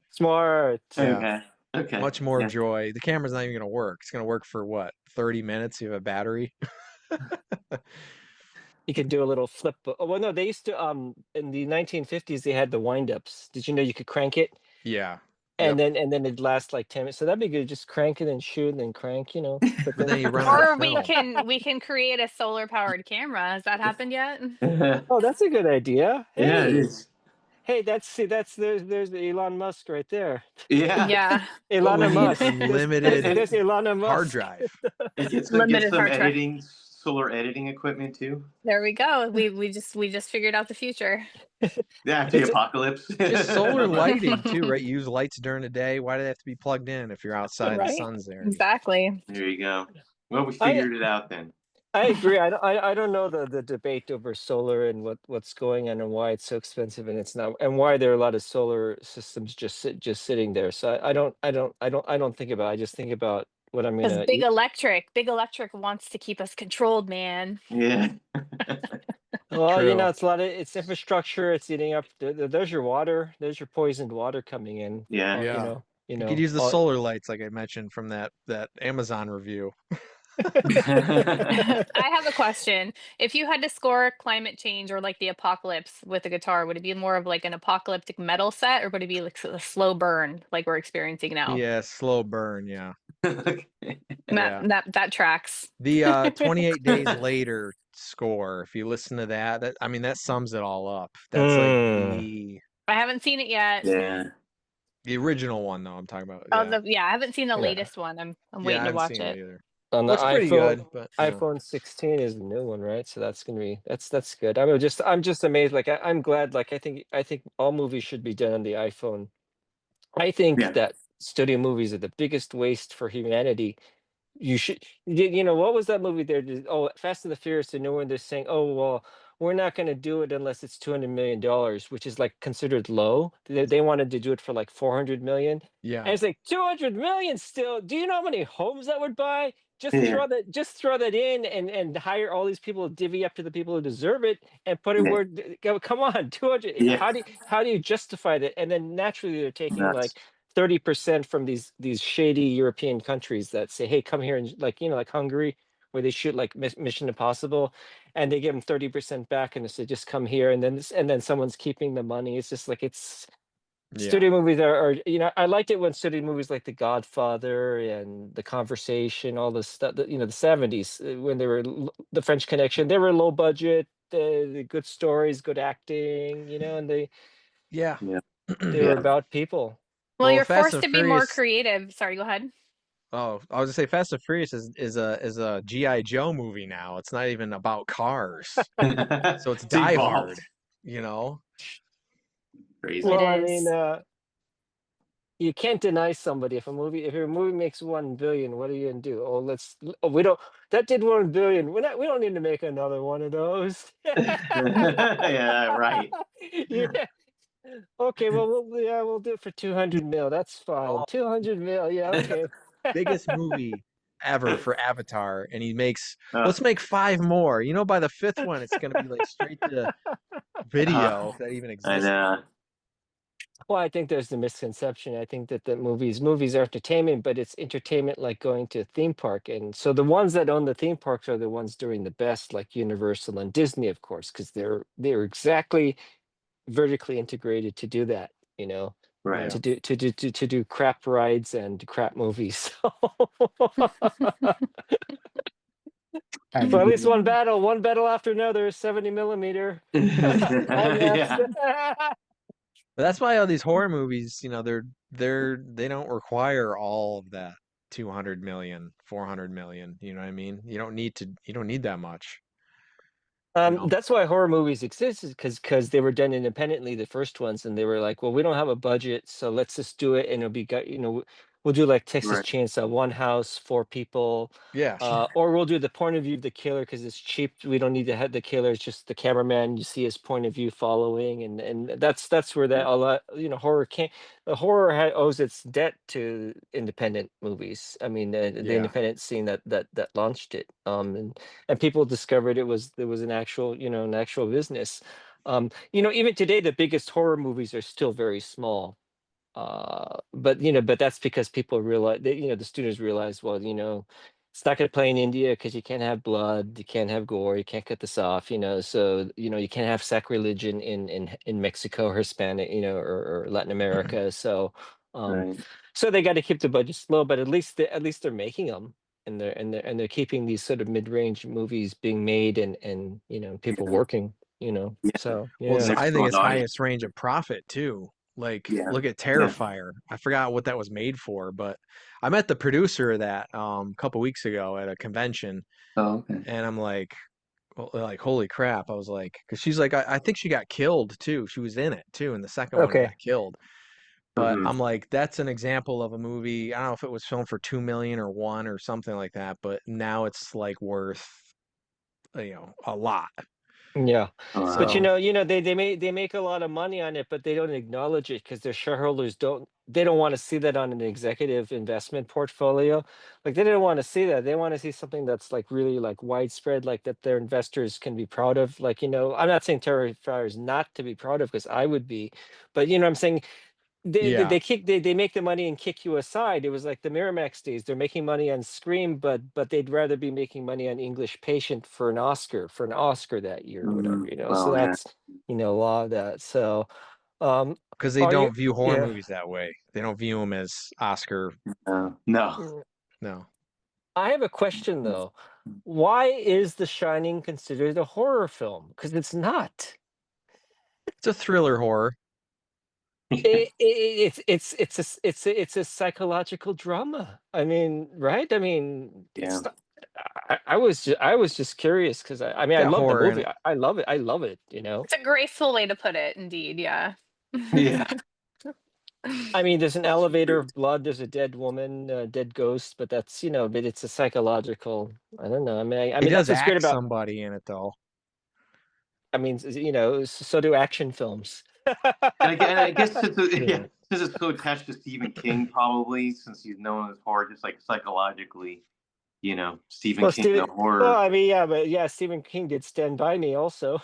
smart. Yeah. Okay. Okay. Much more Yeah. joy. The camera's not even gonna work. It's gonna work for what, 30 minutes? You have a battery? You can do a little flip. Oh well, no, they used to in the 1950s they had the wind ups. Did you know you could crank it Yeah. Yep. and then it'd last like 10 minutes? So that'd be good. Just crank it and shoot and then crank, But But then then you run out of Or we film. can we can create a solar powered camera. Has that happened yet? oh, that's a good idea. Yeah, it Hey, is. hey, that's there's Elon Musk right there. Yeah. Yeah. What we Ilana need Musk. Unlimited There's Ilana hard Musk. drive. and get Limited some hard drive. solar editing equipment too. There we go. We just figured out the future. Yeah, after the It's apocalypse. Just solar lighting too, right? You use lights during the day. Why do they have to be plugged in if you're outside, the Right? sun's there? Exactly. There you go. Well, we I figured it out then. I agree. I don't know the debate over solar and what's going on and why it's so expensive and it's not and why there are a lot of solar systems just sitting there. So I don't think about it. I just think about what I'm Because gonna Big Electric wants to keep us controlled, man. Yeah. well, True. it's infrastructure, it's eating up there's your water, there's your poisoned water coming in. Yeah. Yeah. You You could know, use the all, solar lights like I mentioned from that Amazon review. I have a question. If you had to score climate change or like the apocalypse with a guitar, would it be more of like an apocalyptic metal set or would it be like a slow burn like we're experiencing now? Yeah, slow burn, yeah. Okay. That Yeah. that tracks. The 28 days later score, if you listen to that, I mean that sums it all up. That's like Mm. I haven't seen it yet. Yeah. the original one though, I'm talking about. Oh, Yeah. I haven't seen the Yeah. latest one. I'm Yeah, waiting I to haven't watch seen it it. either. On the Looks pretty iPhone. good, but iPhone 16 is the new one, right? So that's gonna be that's good. I'm just amazed. Like I'm glad. Like I think all movies should be done on the iPhone. I think Yeah. that studio movies are the biggest waste for humanity. You should, what was that movie there? Oh, Fast and the Furious. The new one. They're saying, oh well, we're not going to do it unless it's $200 million, which is like considered low. They wanted to do it for like 400 million, yeah. and it's like 200 million still. Do you know how many homes that would buy? Yeah. Just throw that in and hire all these people, divvy up to the people who deserve it, and put it where. Come on, 200. Yeah. How do you justify that? And then naturally they're taking Nuts. like 30% from these shady European countries that say, "Hey, come here," and like Hungary, where they shoot like Mission Impossible, and they give them 30% back, and they say, "Just come here," and then someone's keeping the money. It's just like it's Yeah. studio movies are I liked it when studio movies like The Godfather and The Conversation, all this stuff, the 70s when they were The French Connection, they were low budget, the good stories, good acting, and Yeah. Yeah. they were Yeah. about people. Well, Well, you're Fast forced and to be more Furious. creative. Sorry, go ahead. Oh, I was gonna say Fast and Furious is a GI Joe movie now. It's not even about cars. So it's It's Die Hard, evolved. you know? Crazy. It Well, I mean, is. you can't deny somebody if your movie makes 1 billion, what are you gonna do? Oh, we don't that did 1 billion. We don't need to make another one of those. Yeah, right. Yeah. Okay, well, we'll do it for 200 mil. That's fine. Oh, 200 mil. Yeah, okay. biggest movie ever for Avatar, and he makes Uh, let's make five more. By the fifth one, it's gonna be like straight to video if that even I exists. know. Well, I think there's the misconception. I think that the movies are entertainment, but it's entertainment like going to a theme park. And so the ones that own the theme parks are the ones doing the best, like Universal and Disney, of course, because they're exactly vertically integrated to do that, Right. Yeah. to do crap rides and crap movies. And Well, at least you, one battle after another, 70 millimeter. IMAX. Yeah. But that's why all these horror movies, they don't require all of that 200 million, 400 million, you know what I mean? You don't need that much, you know? That's why horror movies exist, is because they were done independently, the first ones, and they were like, well, we don't have a budget, so let's just do it, and it'll be we'll do like Texas Right. Chainsaw, one house, four people, Yeah, sure. or we'll do the point of view of the killer because it's cheap. We don't need to have the killer. It's just the cameraman. You see his point of view following, and that's where that Yeah. a lot, horror can't. The horror owes its debt to independent movies. I mean, the Yeah. independent scene that launched it. And people discovered there was an actual, an actual business. Even today, the biggest horror movies are still very small. But that's because people realize the students realize, well, it's not going to play in India because you can't have blood, you can't have gore, you can't cut this off, so you can't have sacrilege in Mexico or Hispanic, or Latin America. Um Right. so they got to keep the budgets low, but at least they're making them, and they're keeping these sort of mid-range movies being made, and people Yeah. working, Yeah. so Well, And yeah. they're I think still an it's audience. highest range of profit too. Like, Yeah. look at Yeah. Terrifier. I forgot what that was made for, but I met the producer of that a couple weeks ago at a convention, Oh, okay. and I'm like, well, like, holy crap! I was like, because she's like, I think she got killed too. She was in it too in the second one and got Okay. killed. But Hmm. I'm like, that's an example of a movie. I don't know if it was filmed for 2 million or one or something like that, but now it's like worth, a lot. Yeah. Oh, But wow. So they make a lot of money on it, but they don't acknowledge it because their shareholders don't want to see that on an executive investment portfolio. Like they don't want to see that. They want to see something that's like really like widespread, like that their investors can be proud of. Like, I'm not saying Terrifier is not to be proud of because I would be, but I'm saying yeah, they make the money and kick you aside. It was like the Miramax days. They're making money on Scream, but they'd rather be making money on English Patient for an Oscar that year or whatever. So Oh, yeah. that's a lot of that. So um because they are you don't view horror yeah. movies that way. They don't view them as Oscar. No. Mm. No, I have a question though. Why is The Shining considered a horror film? Because it's not. it's a thriller horror. It's a psychological drama. I mean, right? I mean, Yeah. it's not. I was just curious because I mean, I Got love the horror in movie. it. I love it. I love it. It's a graceful way to put it, indeed. Yeah. Yeah. I mean, there's an That's elevator true. of blood. There's a dead woman, a dead ghost, but but it's a psychological. I don't know. I He mean, that's does what's great act about. somebody in it though. I mean, so do action films. And I guess since yeah, Yeah. since it's so attached to Stephen King, probably since he's known as horror, just like psychologically, Stephen Well, King, the Stephen. Well, horror. I mean, yeah, but yeah, Stephen King did Stand By Me also.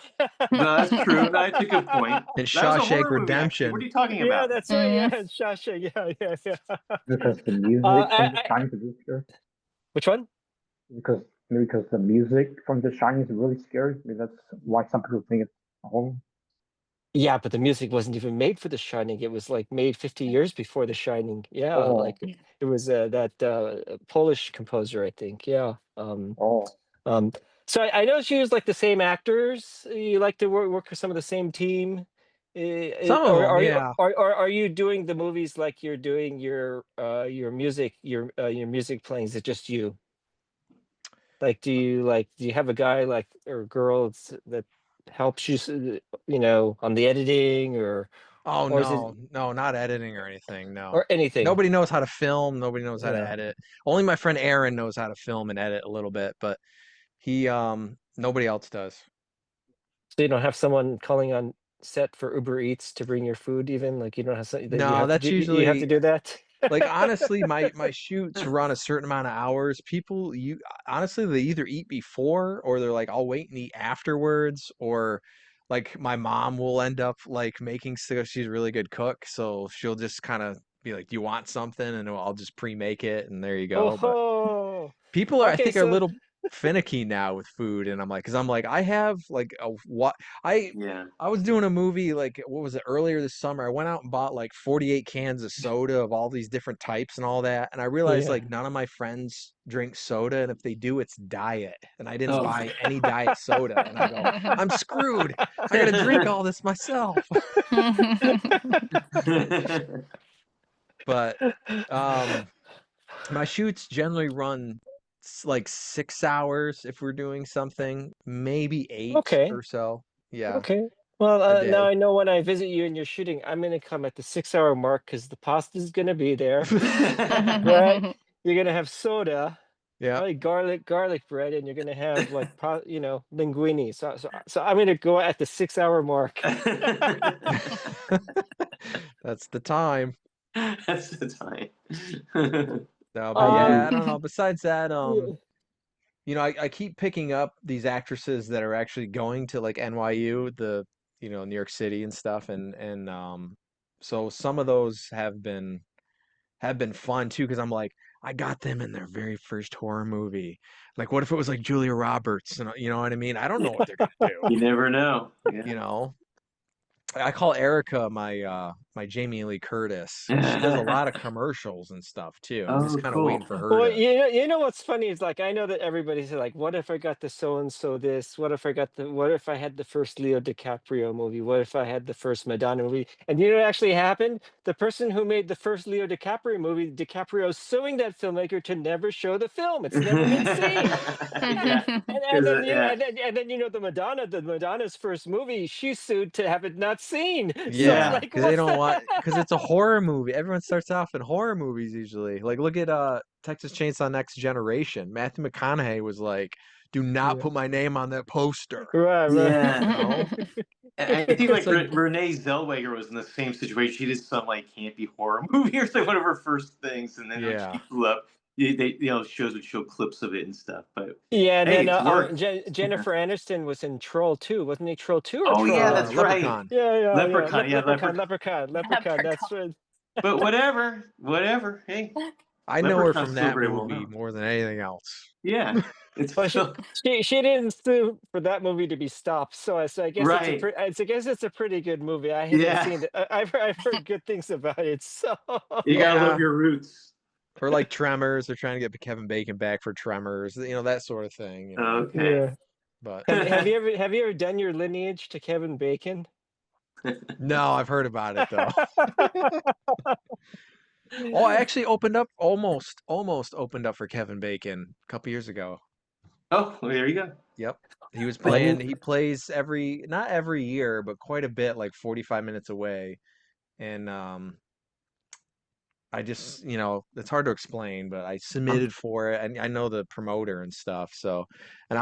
No, that's true. That's a good point. In That was a Shawshank horror movie, actually. What Redemption. are you talking Yeah, about? that's right. Yeah, Mhm. and Shasha. Yeah, yeah, yeah. Because the music from The I, Shining is really scary. which one? Because maybe because the music from The Shining is really scary. Maybe that's why some people think it's a horror. Yeah, but the music wasn't even made for The Shining. It was like made 50 years before The Shining. Yeah, Oh, like it was that Polish composer, I think. Yeah. oh, Um. So I know she was like the same actors. You like to work with some of the same team. Some of Or them, are you yeah. are you doing the movies like you're doing your music playing? Is it just you? Like, do you have a guy like or a girl that helps you, on the editing Oh or is it no, no, not editing or anything. No. or anything? Nobody knows how to film. Nobody knows how to Yeah. edit. Only my friend Aaron knows how to film and edit a little bit, but nobody else does. So you don't have someone calling on set for Uber Eats to bring your food even? Like you don't have something that you No, have to that's do you have to usually do that? like honestly, my shoots run a certain amount of hours. People, you honestly, they either eat before or they're like, I'll wait and eat afterwards, or like my mom will end up like making stuff. She's a really good cook, so she'll just kind of be like, "Do you want something?" And I'll just pre-make it, and there you go. But Oh, people are, I okay, think, are a so little finicky now with food, and I'm like, because I'm like, I have like a what I Yeah. I was doing a movie like what was it earlier this summer? I went out and bought like 48 cans of soda of all these different types and all that, and I realized yeah. like none of my friends drink soda, and if they do, it's diet, and I didn't Oh. buy any diet soda, and I go, I'm screwed. I got to drink all this myself. But um my shoots generally run like 6 hours if we're doing something, maybe eight Okay. or so. Yeah. Okay. Well, a now day. I know when I visit you and you're shooting, I'm gonna come at the 6 hour mark because the pasta's gonna be there, right? You're gonna have soda, Yeah. probably garlic bread, and you're gonna have like linguine. So I'm gonna go at the 6 hour mark. That's the time. That's the time. No, but I yeah, do. I don't know. Besides that, Yeah. I keep picking up these actresses that are actually going to like NYU, New York City and stuff, and so some of those have been fun too, because I'm like, I got them in their very first horror movie. Like, what if it was like Julia Roberts, and you know what I mean? I don't know what they're gonna do, You never know. you Yeah. know? I call Erica my Jamie Lee Curtis. She does a lot of commercials and stuff too. I'm just Oh, kind of cool. waiting for her Well, to. you know what's funny is like I know that everybody's like, what if I got the so and so this? What if I had the first Leo DiCaprio movie? What if I had the first Madonna movie? And you know what actually happened? The person who made the first Leo DiCaprio movie, DiCaprio's suing that filmmaker to never show the film. It's never been seen. Yeah. And 'Cause, then yeah. the Madonna's first movie, she sued to have it not seen. So Yeah, Yeah. like, because they what's don't the want, because it's a horror movie. Everyone starts off in horror movies usually. Like, look at Texas Chainsaw Next Generation. Matthew McConaughey was like, "Do not yeah. put my name on that poster." Right, right. Yeah. You know? I think It's like like, Renee Zellweger was in the same situation. She did some like campy horror movie or like one of her first things, and then when she yeah. blew up, shows would show clips of it and stuff. But Yeah, and hey, then it's worked. Yeah. Jennifer Aniston was in Troll 2, wasn't he? Troll 2 or Oh Troll yeah, 1? that's right. Leprechaun. Yeah. Leprechaun, yeah, Leprechaun. That's Leprechaun. right. but whatever. Hey, I know her Leprechaun's from still that very well movie known. more than anything else. Yeah, it's Well, she still she didn't sue for that movie to be stopped, so I guess right. I guess it's a pretty good movie. I haven't Yeah, seen it. I've heard good things about it. So you gotta love Yeah. your roots. Or like Tremors, they're trying to get Kevin Bacon back for Tremors, that sort of thing. Okay. yeah. But Have you ever done your lineage to Kevin Bacon? no, I've heard about it though. Oh, I actually almost opened up for Kevin Bacon a couple years ago. Oh, well, there you go. Yep. He was But playing, he plays not every year, but quite a bit, like 45 minutes away. And I just, it's hard to explain, but I um, submitted for it and I know the promoter and stuff. So, and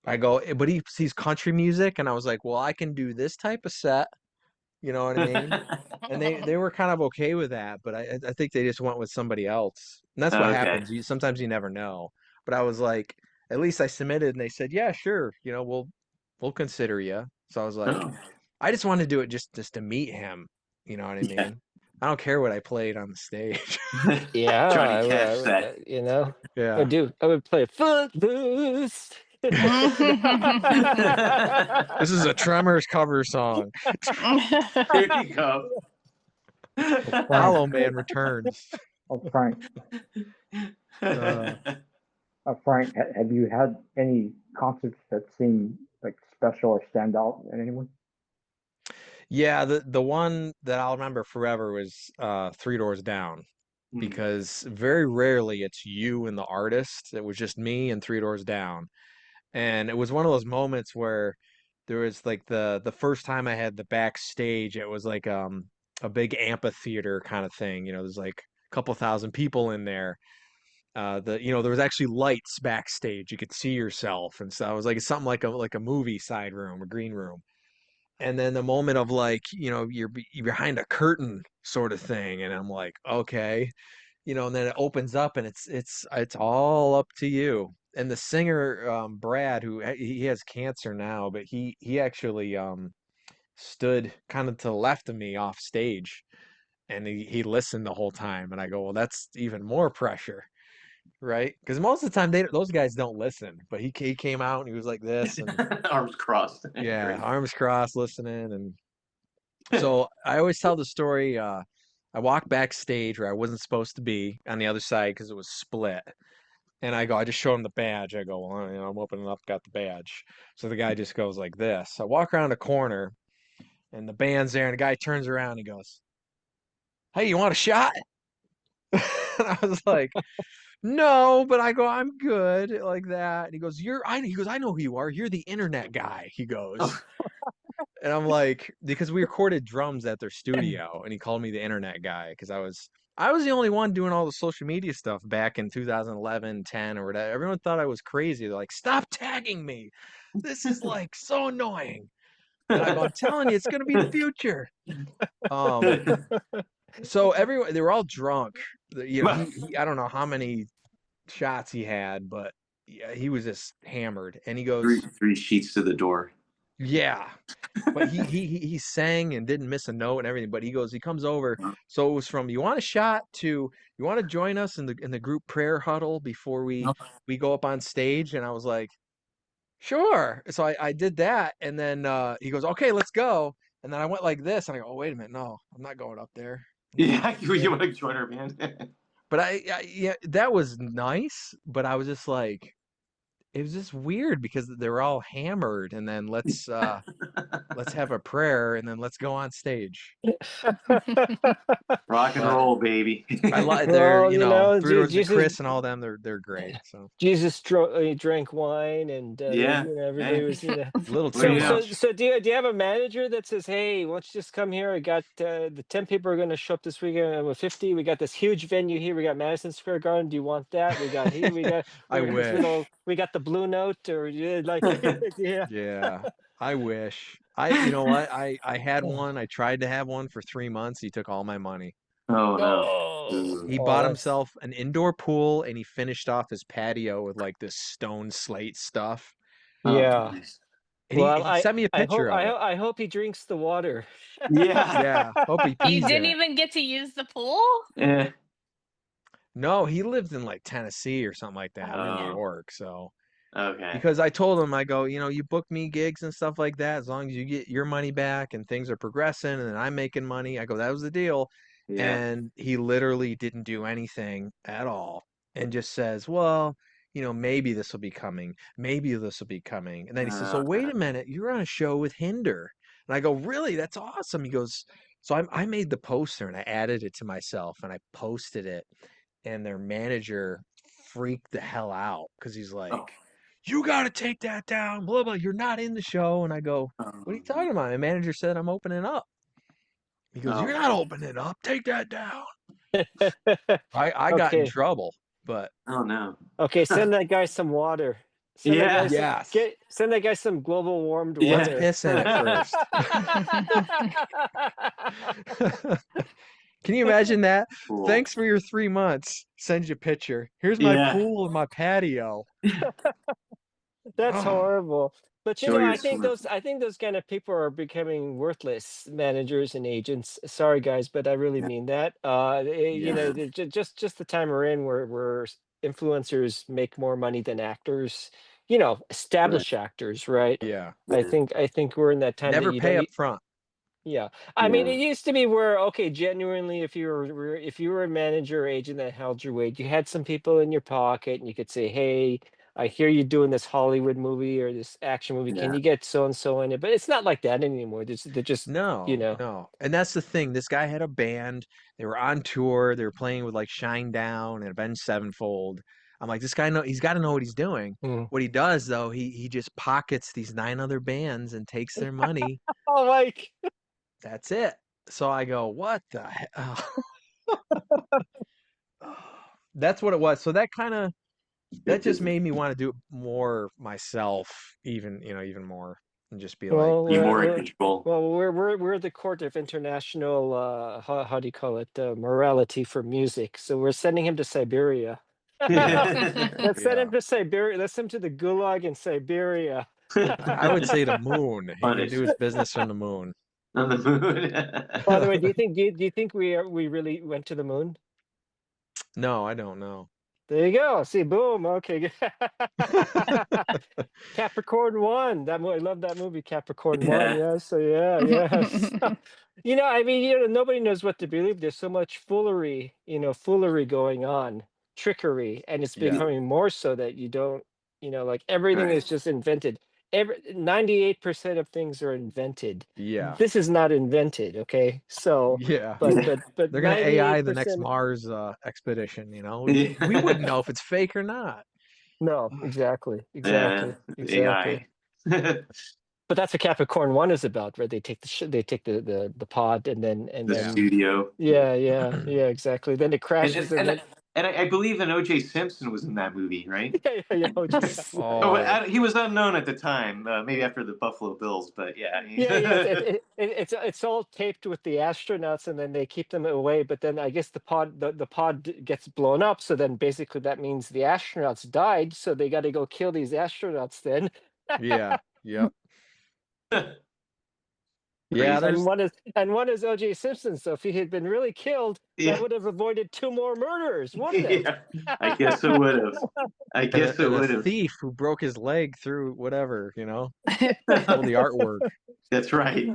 I go, but he sees country music and I was like, well, I can do this type of set, you know what I mean? And they were kind of okay with that, but I think they just went with somebody else. And that's what okay. happens. Sometimes you never know. But I was like, at least I submitted and they said, "Yeah, sure, we'll consider you." So I was like, Oh, I just wanted to do it just to meet him, you know what I yeah. mean? I don't care what I played on the stage. Yeah, Johnny Cash set. I Yeah. do. I would play Footloose. This is a Tremors cover song. There you go. Oh, Frank. Hollow Man returns. Oh, Frank. Uh Frank, have you had any concerts that seem like special or stand out in anyone? Yeah, the one that I'll remember forever was Three Doors Down Hmm. because very rarely it's you and the artist. It was just me and Three Doors Down. And it was one of those moments where there was like the first time I had the backstage, it was like a big amphitheater kind of thing. There's like a couple thousand people in there. There was actually lights backstage. You could see yourself and so it was like something like a movie side room, a green room. And then the moment of like you're behind a curtain sort of thing and I'm like okay, and then it opens up and it's all up to you. And the singer Brad, who he has cancer now, but he actually stood kind of to the left of me off stage and he listened the whole time and I go, well, that's even more pressure, right? Because most of the time those guys don't listen, but he came out and he was like this and Arms crossed. yeah, Great. arms crossed listening. And so I always tell the story. I walked backstage where I wasn't supposed to be on the other side because it was split. And I just showed him the badge. I go, well, I'm opening up, got the badge. So the guy just goes like this. I walk around the corner and the band's there and the guy turns around and he goes, hey, you want a shot? And I was like, no, but I go, I'm good like that. And he goes, he goes, I know who you are. You're the internet guy. He goes. Oh, And I'm like, because we recorded drums at their studio, and he called me the internet guy because I was the only one doing all the social media stuff back in 2011, 10, or whatever. Everyone thought I was crazy. They're like, "Stop tagging me. This is like so annoying." And I go, "I'm telling you, it's gonna be the future." Um, so everyone, they were all drunk. He I don't know how many shots he had, but yeah, he was just hammered. And he goes, three sheets to the door. "Yeah." But he sang and didn't miss a note and everything. But he goes, he comes over. So it was from you want a shot to you want to join us in the group prayer huddle before we go up on stage. And I was like, sure. So I did that, and then he goes, okay, let's go. And then I went like this, and I go, oh wait a minute, no, I'm not going up there. I'm not Yeah, going up you there. want to join our band? But yeah, that was nice. But I was just like, it was just weird because they were all hammered, and then let's have a prayer, and then let's go on stage. Rock and But roll, baby. I like they're Well, Three Doors to Jesus, Chris and all them. They're great. So he drank wine, and Yeah. everybody Hey. was, a little What do too So, you know? much. do you have a manager that says, "Hey, why don't you just come here? I got the 10 people are going to show up this weekend with 50. We got this huge venue here. We got Madison Square Garden. Do you want that? We got here. I wish. We got the Blue Note, or like, yeah." Yeah, I wish. You know what? I had one. I tried to have one for 3 months. He took all my money. Oh no. Oh, Ooh. He oh, bought that's himself an indoor pool and he finished off his patio with like this stone slate stuff. Oh, yeah. nice. And Well, he sent me a picture of it. I hope he drinks the water. Yeah. Yeah, hope he You pees in didn't it. even get to use the pool? Eh. No, he lived in like Tennessee or something like that. I'm in New Oh, York, so okay. because I told him, I go, you book me gigs and stuff like that, as long as you get your money back and things are progressing and then I'm making money. I go, that was the deal. Yeah. And he literally didn't do anything at all and just says, well, maybe this will be coming. Maybe this will be coming. And then he says, so wait a minute, you're on a show with Hinder. And I go, really? That's awesome. He goes, so I made the poster and I added it to myself and I posted it. And their manager freaked the hell out because he's Oh. like, you got to take that down, blah, blah. You're not in the show. And I go, what are you talking about? My manager said I'm opening up. He goes, Oh. you're not opening up. Take that down. I got in Okay. trouble, but Oh no. Okay, send that guy some water. Yeah. yes, Send that guy some global warmed let's Yeah. water. piss in it first. Can you imagine that? Cool. Thanks for your 3 months. Send you a picture. Here's my Yeah. pool and my patio. That's Oh, horrible. But Show your swim. I think those kind of people are becoming worthless managers and agents. Sorry guys, but I really Yeah. mean that. Yeah. Just the time we're in where influencers make more money than actors, Right. established actors, right? yeah. Yeah. I think we're in that time that Never you don't pay up need. front. Yeah. I mean, Yeah. it used to be where, okay, genuinely, if you were a manager or agent that held your weight, you had some people in your pocket and you could say, "Hey, I hear you doing this Hollywood movie or this action movie. Can Yeah. you get so and so in it?" But it's not like that anymore. They're just, you No, know, no. And that's the thing. This guy had a band. They were on tour. They were playing with like Shine Down and Avenged Sevenfold. I'm like, this guy he's got to know what he's doing. mm. What he does though, he just pockets these 9 other bands and takes their money. Oh, like, That's it. So I go, what the hell? That's what it was. So that just made me want to do it more myself, even more, and just be like, well, Be more in control. we're the court of international, how do you call it, morality for music. So we're sending him to Siberia. Let's send him yeah. to Siberia. Let's send him to the Gulag in Siberia. I would say the moon. He can do Punish his business from the moon. on the moon. By the way, do you think we really went to the moon? No, I don't know. There you go. See, boom. Okay. Capricorn One. I love that movie, Capricorn One. Yeah. Yeah. So yeah, yes. I mean, nobody knows what to believe. There's so much foolery going on, trickery, and it's Yeah. becoming more so that you don't, like everything Right. is just invented. 98% of things are invented. Yeah. This is not invented. Okay. So, Yeah. but They're gonna AI the next 98%. Mars expedition, We Yeah. wouldn't know if it's fake or not. No, exactly, Yeah. exactly, exactly. AI. But that's what Capricorn 1 is about, right? They take the pod and The Yeah. then studio. yeah, exactly. Then it And crashes and and and, then and I believe an O.J. Simpson was in that movie, right? yeah, OJ, Oh, Oh, he was unknown at the time, maybe after the Buffalo Bills, but yeah. yeah. It's all taped with the astronauts, and then they keep them away. But then I guess the pod gets blown up. So then basically that means the astronauts died. So they got to go kill these astronauts then. yeah. Yep. Yeah, Crazy. there's And one is OJ Simpson. So if he had been really killed, that Yeah, would have avoided two more murders, wouldn't it? yeah. I guess it would have. I guess it and a would have. thief who broke his leg through whatever, stole the artwork. That's right.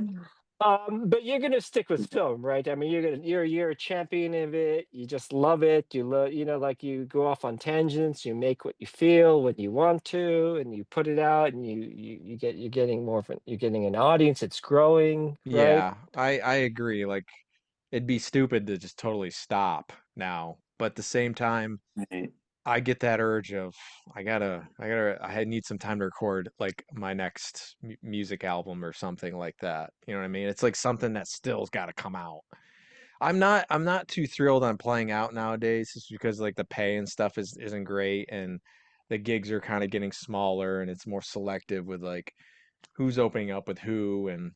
But you're gonna stick with film, right? I mean, you're a champion of it. You just love it. You love, like you go off on tangents. You make what you feel when you want to, and you put it out, and you're getting you're getting an audience. It's growing, right? Yeah, I agree. Like it'd be stupid to just totally stop now. But at the same time, Right. I get that urge of I need some time to record like my next music album or something like that. You know what I mean? It's like something that still's got to come out. I'm not too thrilled on playing out nowadays just because like the pay and stuff isn't great and the gigs are kind of getting smaller and it's more selective with like who's opening up with who and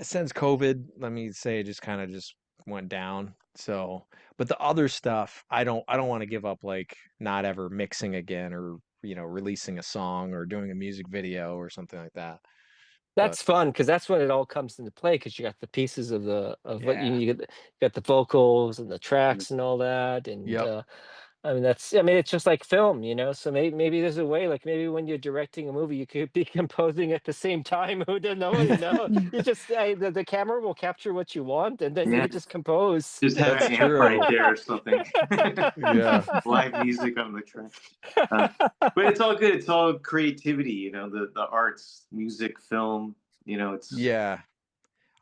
since COVID, let me say it just kind of just went down. So, but the other stuff, I don't want to give up like not ever mixing again or releasing a song or doing a music video or something like that. But That's fun because that's when it all comes into play because you got the pieces of what you yeah. need. You got the vocals and the tracks and all that, and Yep. I mean, it's just like film, So maybe there's a way, like maybe when you're directing a movie, you could be composing at the same time. Who doesn't know? You just the camera will capture what you want, and then you Yeah. could just compose. Just have That's an amp right true. there or something. Yeah. Live music on the track. But it's all good. It's all creativity, the arts, music, film. It's Yeah.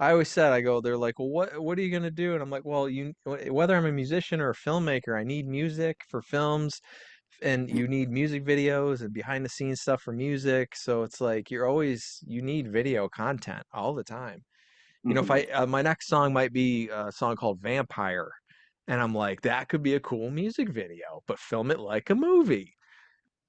I always said, I go, they're like, well, what are you gonna do? And I'm like, well, whether I'm a musician or a filmmaker, I need music for films, and you need music videos and behind the scenes stuff for music. So it's like you need video content all the time. If Mhm. my next song might be a song called Vampire, and I'm like, that could be a cool music video, but film it like a movie,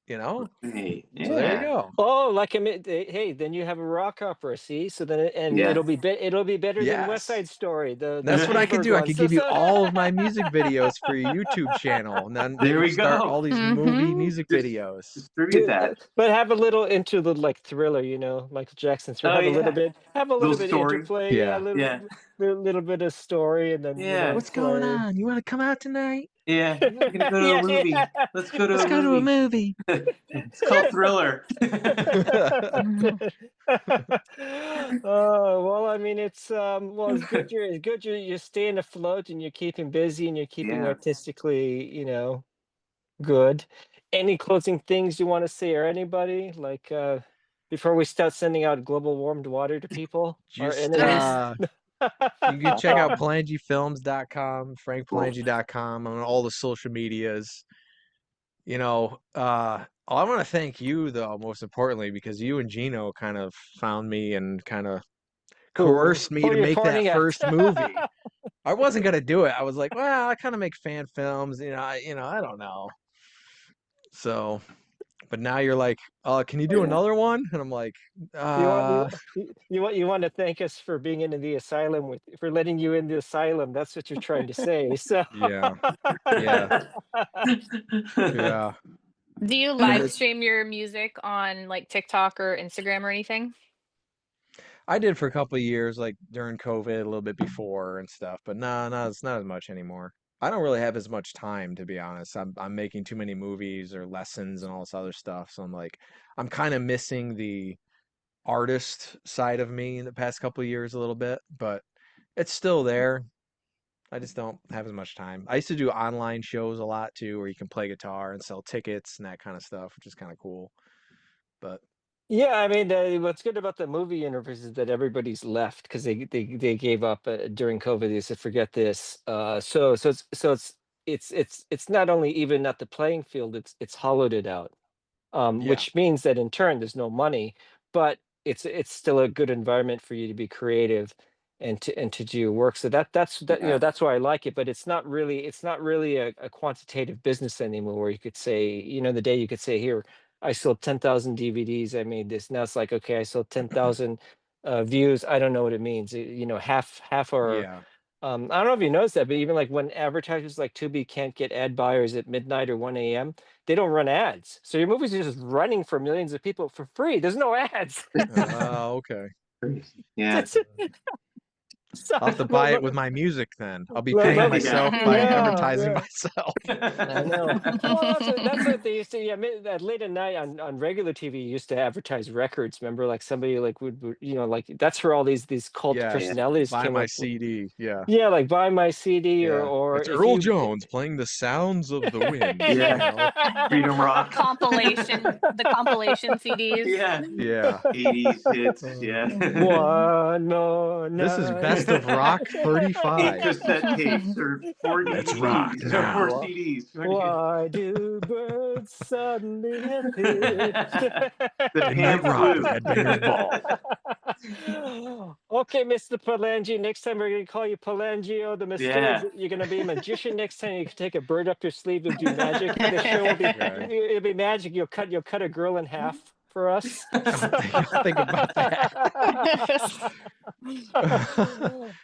you know? Hey, So there you yeah, go. Oh, like hey, then you have a rock opera. See, so then and yeah. it'll be better than West Yes. Side Story, the That's what I could Spielberg do. I one. could So give you so all of my music videos for your YouTube channel, and then There you we start all go. these movie Hmm. music Just videos. distribute that. But have a little interlude like Thriller, Michael Jackson Thriller. Oh yeah. Have a Little little bit of story. interplay, yeah, a Yeah. Yeah. little bit of story, and then Yeah. What's going play. on? You want to come out tonight? Yeah. We're gonna go to a Yeah, movie. Let's go to Let's a go to a movie. movie. It's called Thriller. Oh well, I mean, it's good. You're staying afloat and you're keeping busy and you're keeping Yeah. artistically, good. Any closing things you want to say or anybody like before we start sending out global warmed water to people, our Just enemies? you can check out Um, palangifilms.com, cool. frankpalangi.com on all the social medias. I want to thank you though, most importantly, because you and Gino kind of found me and kind of coerced me Who to you're make that pointing at? first movie. I wasn't gonna do it. I was like, well, I kind of make fan films, I don't know. So, but now you're like, can you do Yeah. another one? And I'm like, You want uh, you want to thank us for being into the asylum for letting you in the asylum. That's what you're trying to say. So yeah, yeah, yeah. Do you live stream your music on like TikTok or Instagram or anything? I did for a couple of years, like during COVID, a little bit before and stuff, but no, no, it's not as much anymore. I don't really have as much time, to be honest. I'm making too many movies or lessons and all this other stuff, so I'm kind of missing the artist side of me in the past couple of years a little bit, but it's still there. I just don't have as much time. I used to do online shows a lot too, where you can play guitar and sell tickets and that kind of stuff, which is kind of cool. But yeah, I mean, what's good about the movie universe is that everybody's left because they gave up during COVID. They said, "Forget this." It's not only even not the playing field; it's hollowed it out. yeah, Which means that in turn there's no money. but it's still a good environment for you to be creative and to do your work. So that Yeah. that's why I like it. But it's not really a quantitative business anymore where you could say, the day you could say, here, I sold 10,000 DVDs, I made this. Now it's like, okay, I sold 10,000 views. I don't know what it means. Half are Yeah. I don't know if you noticed that, but even like when advertisers like Tubi can't get ad buyers at midnight or 1 a.m., they don't run ads. So your movies are just running for millions of people for free. There's no ads. Okay. Yeah. So, I'll have to buy it with my music then. I'll be lo- paying lo- myself by yeah, advertising yeah. myself. I know. Well, that's what they used to. Yeah, that late at night on regular TV you used to advertise records. Remember, like somebody like would like that's where all these cult Yes. personalities Buy came my up. CD. Yeah. Yeah, like buy my CD Yeah. or It's if Earl you. Jones playing the sounds of the wind, Yeah. you know? Freedom Rock. The compilation CDs. Yeah. Yeah. 80s hits. Yeah. One more This is night. Best of Rock 8 35. cassette tapes or 4 Let's rock DVDs or 4 now. CDs. Why do birds suddenly appear? The They pan might rock the flute. headbanger's ball. Okay, Mr. Palangi. Next time we're gonna call you Palangio the Yeah. You're gonna be a magician next time. You can take a bird up your sleeve and do magic. The show will be Okay. it'll be magic. You'll cut a girl in half for us. I'll think about that.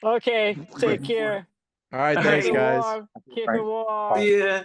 Okay, take care. All right, All thanks, Kick right. it guys. warm. Kick All it right. warm. Bye. See ya.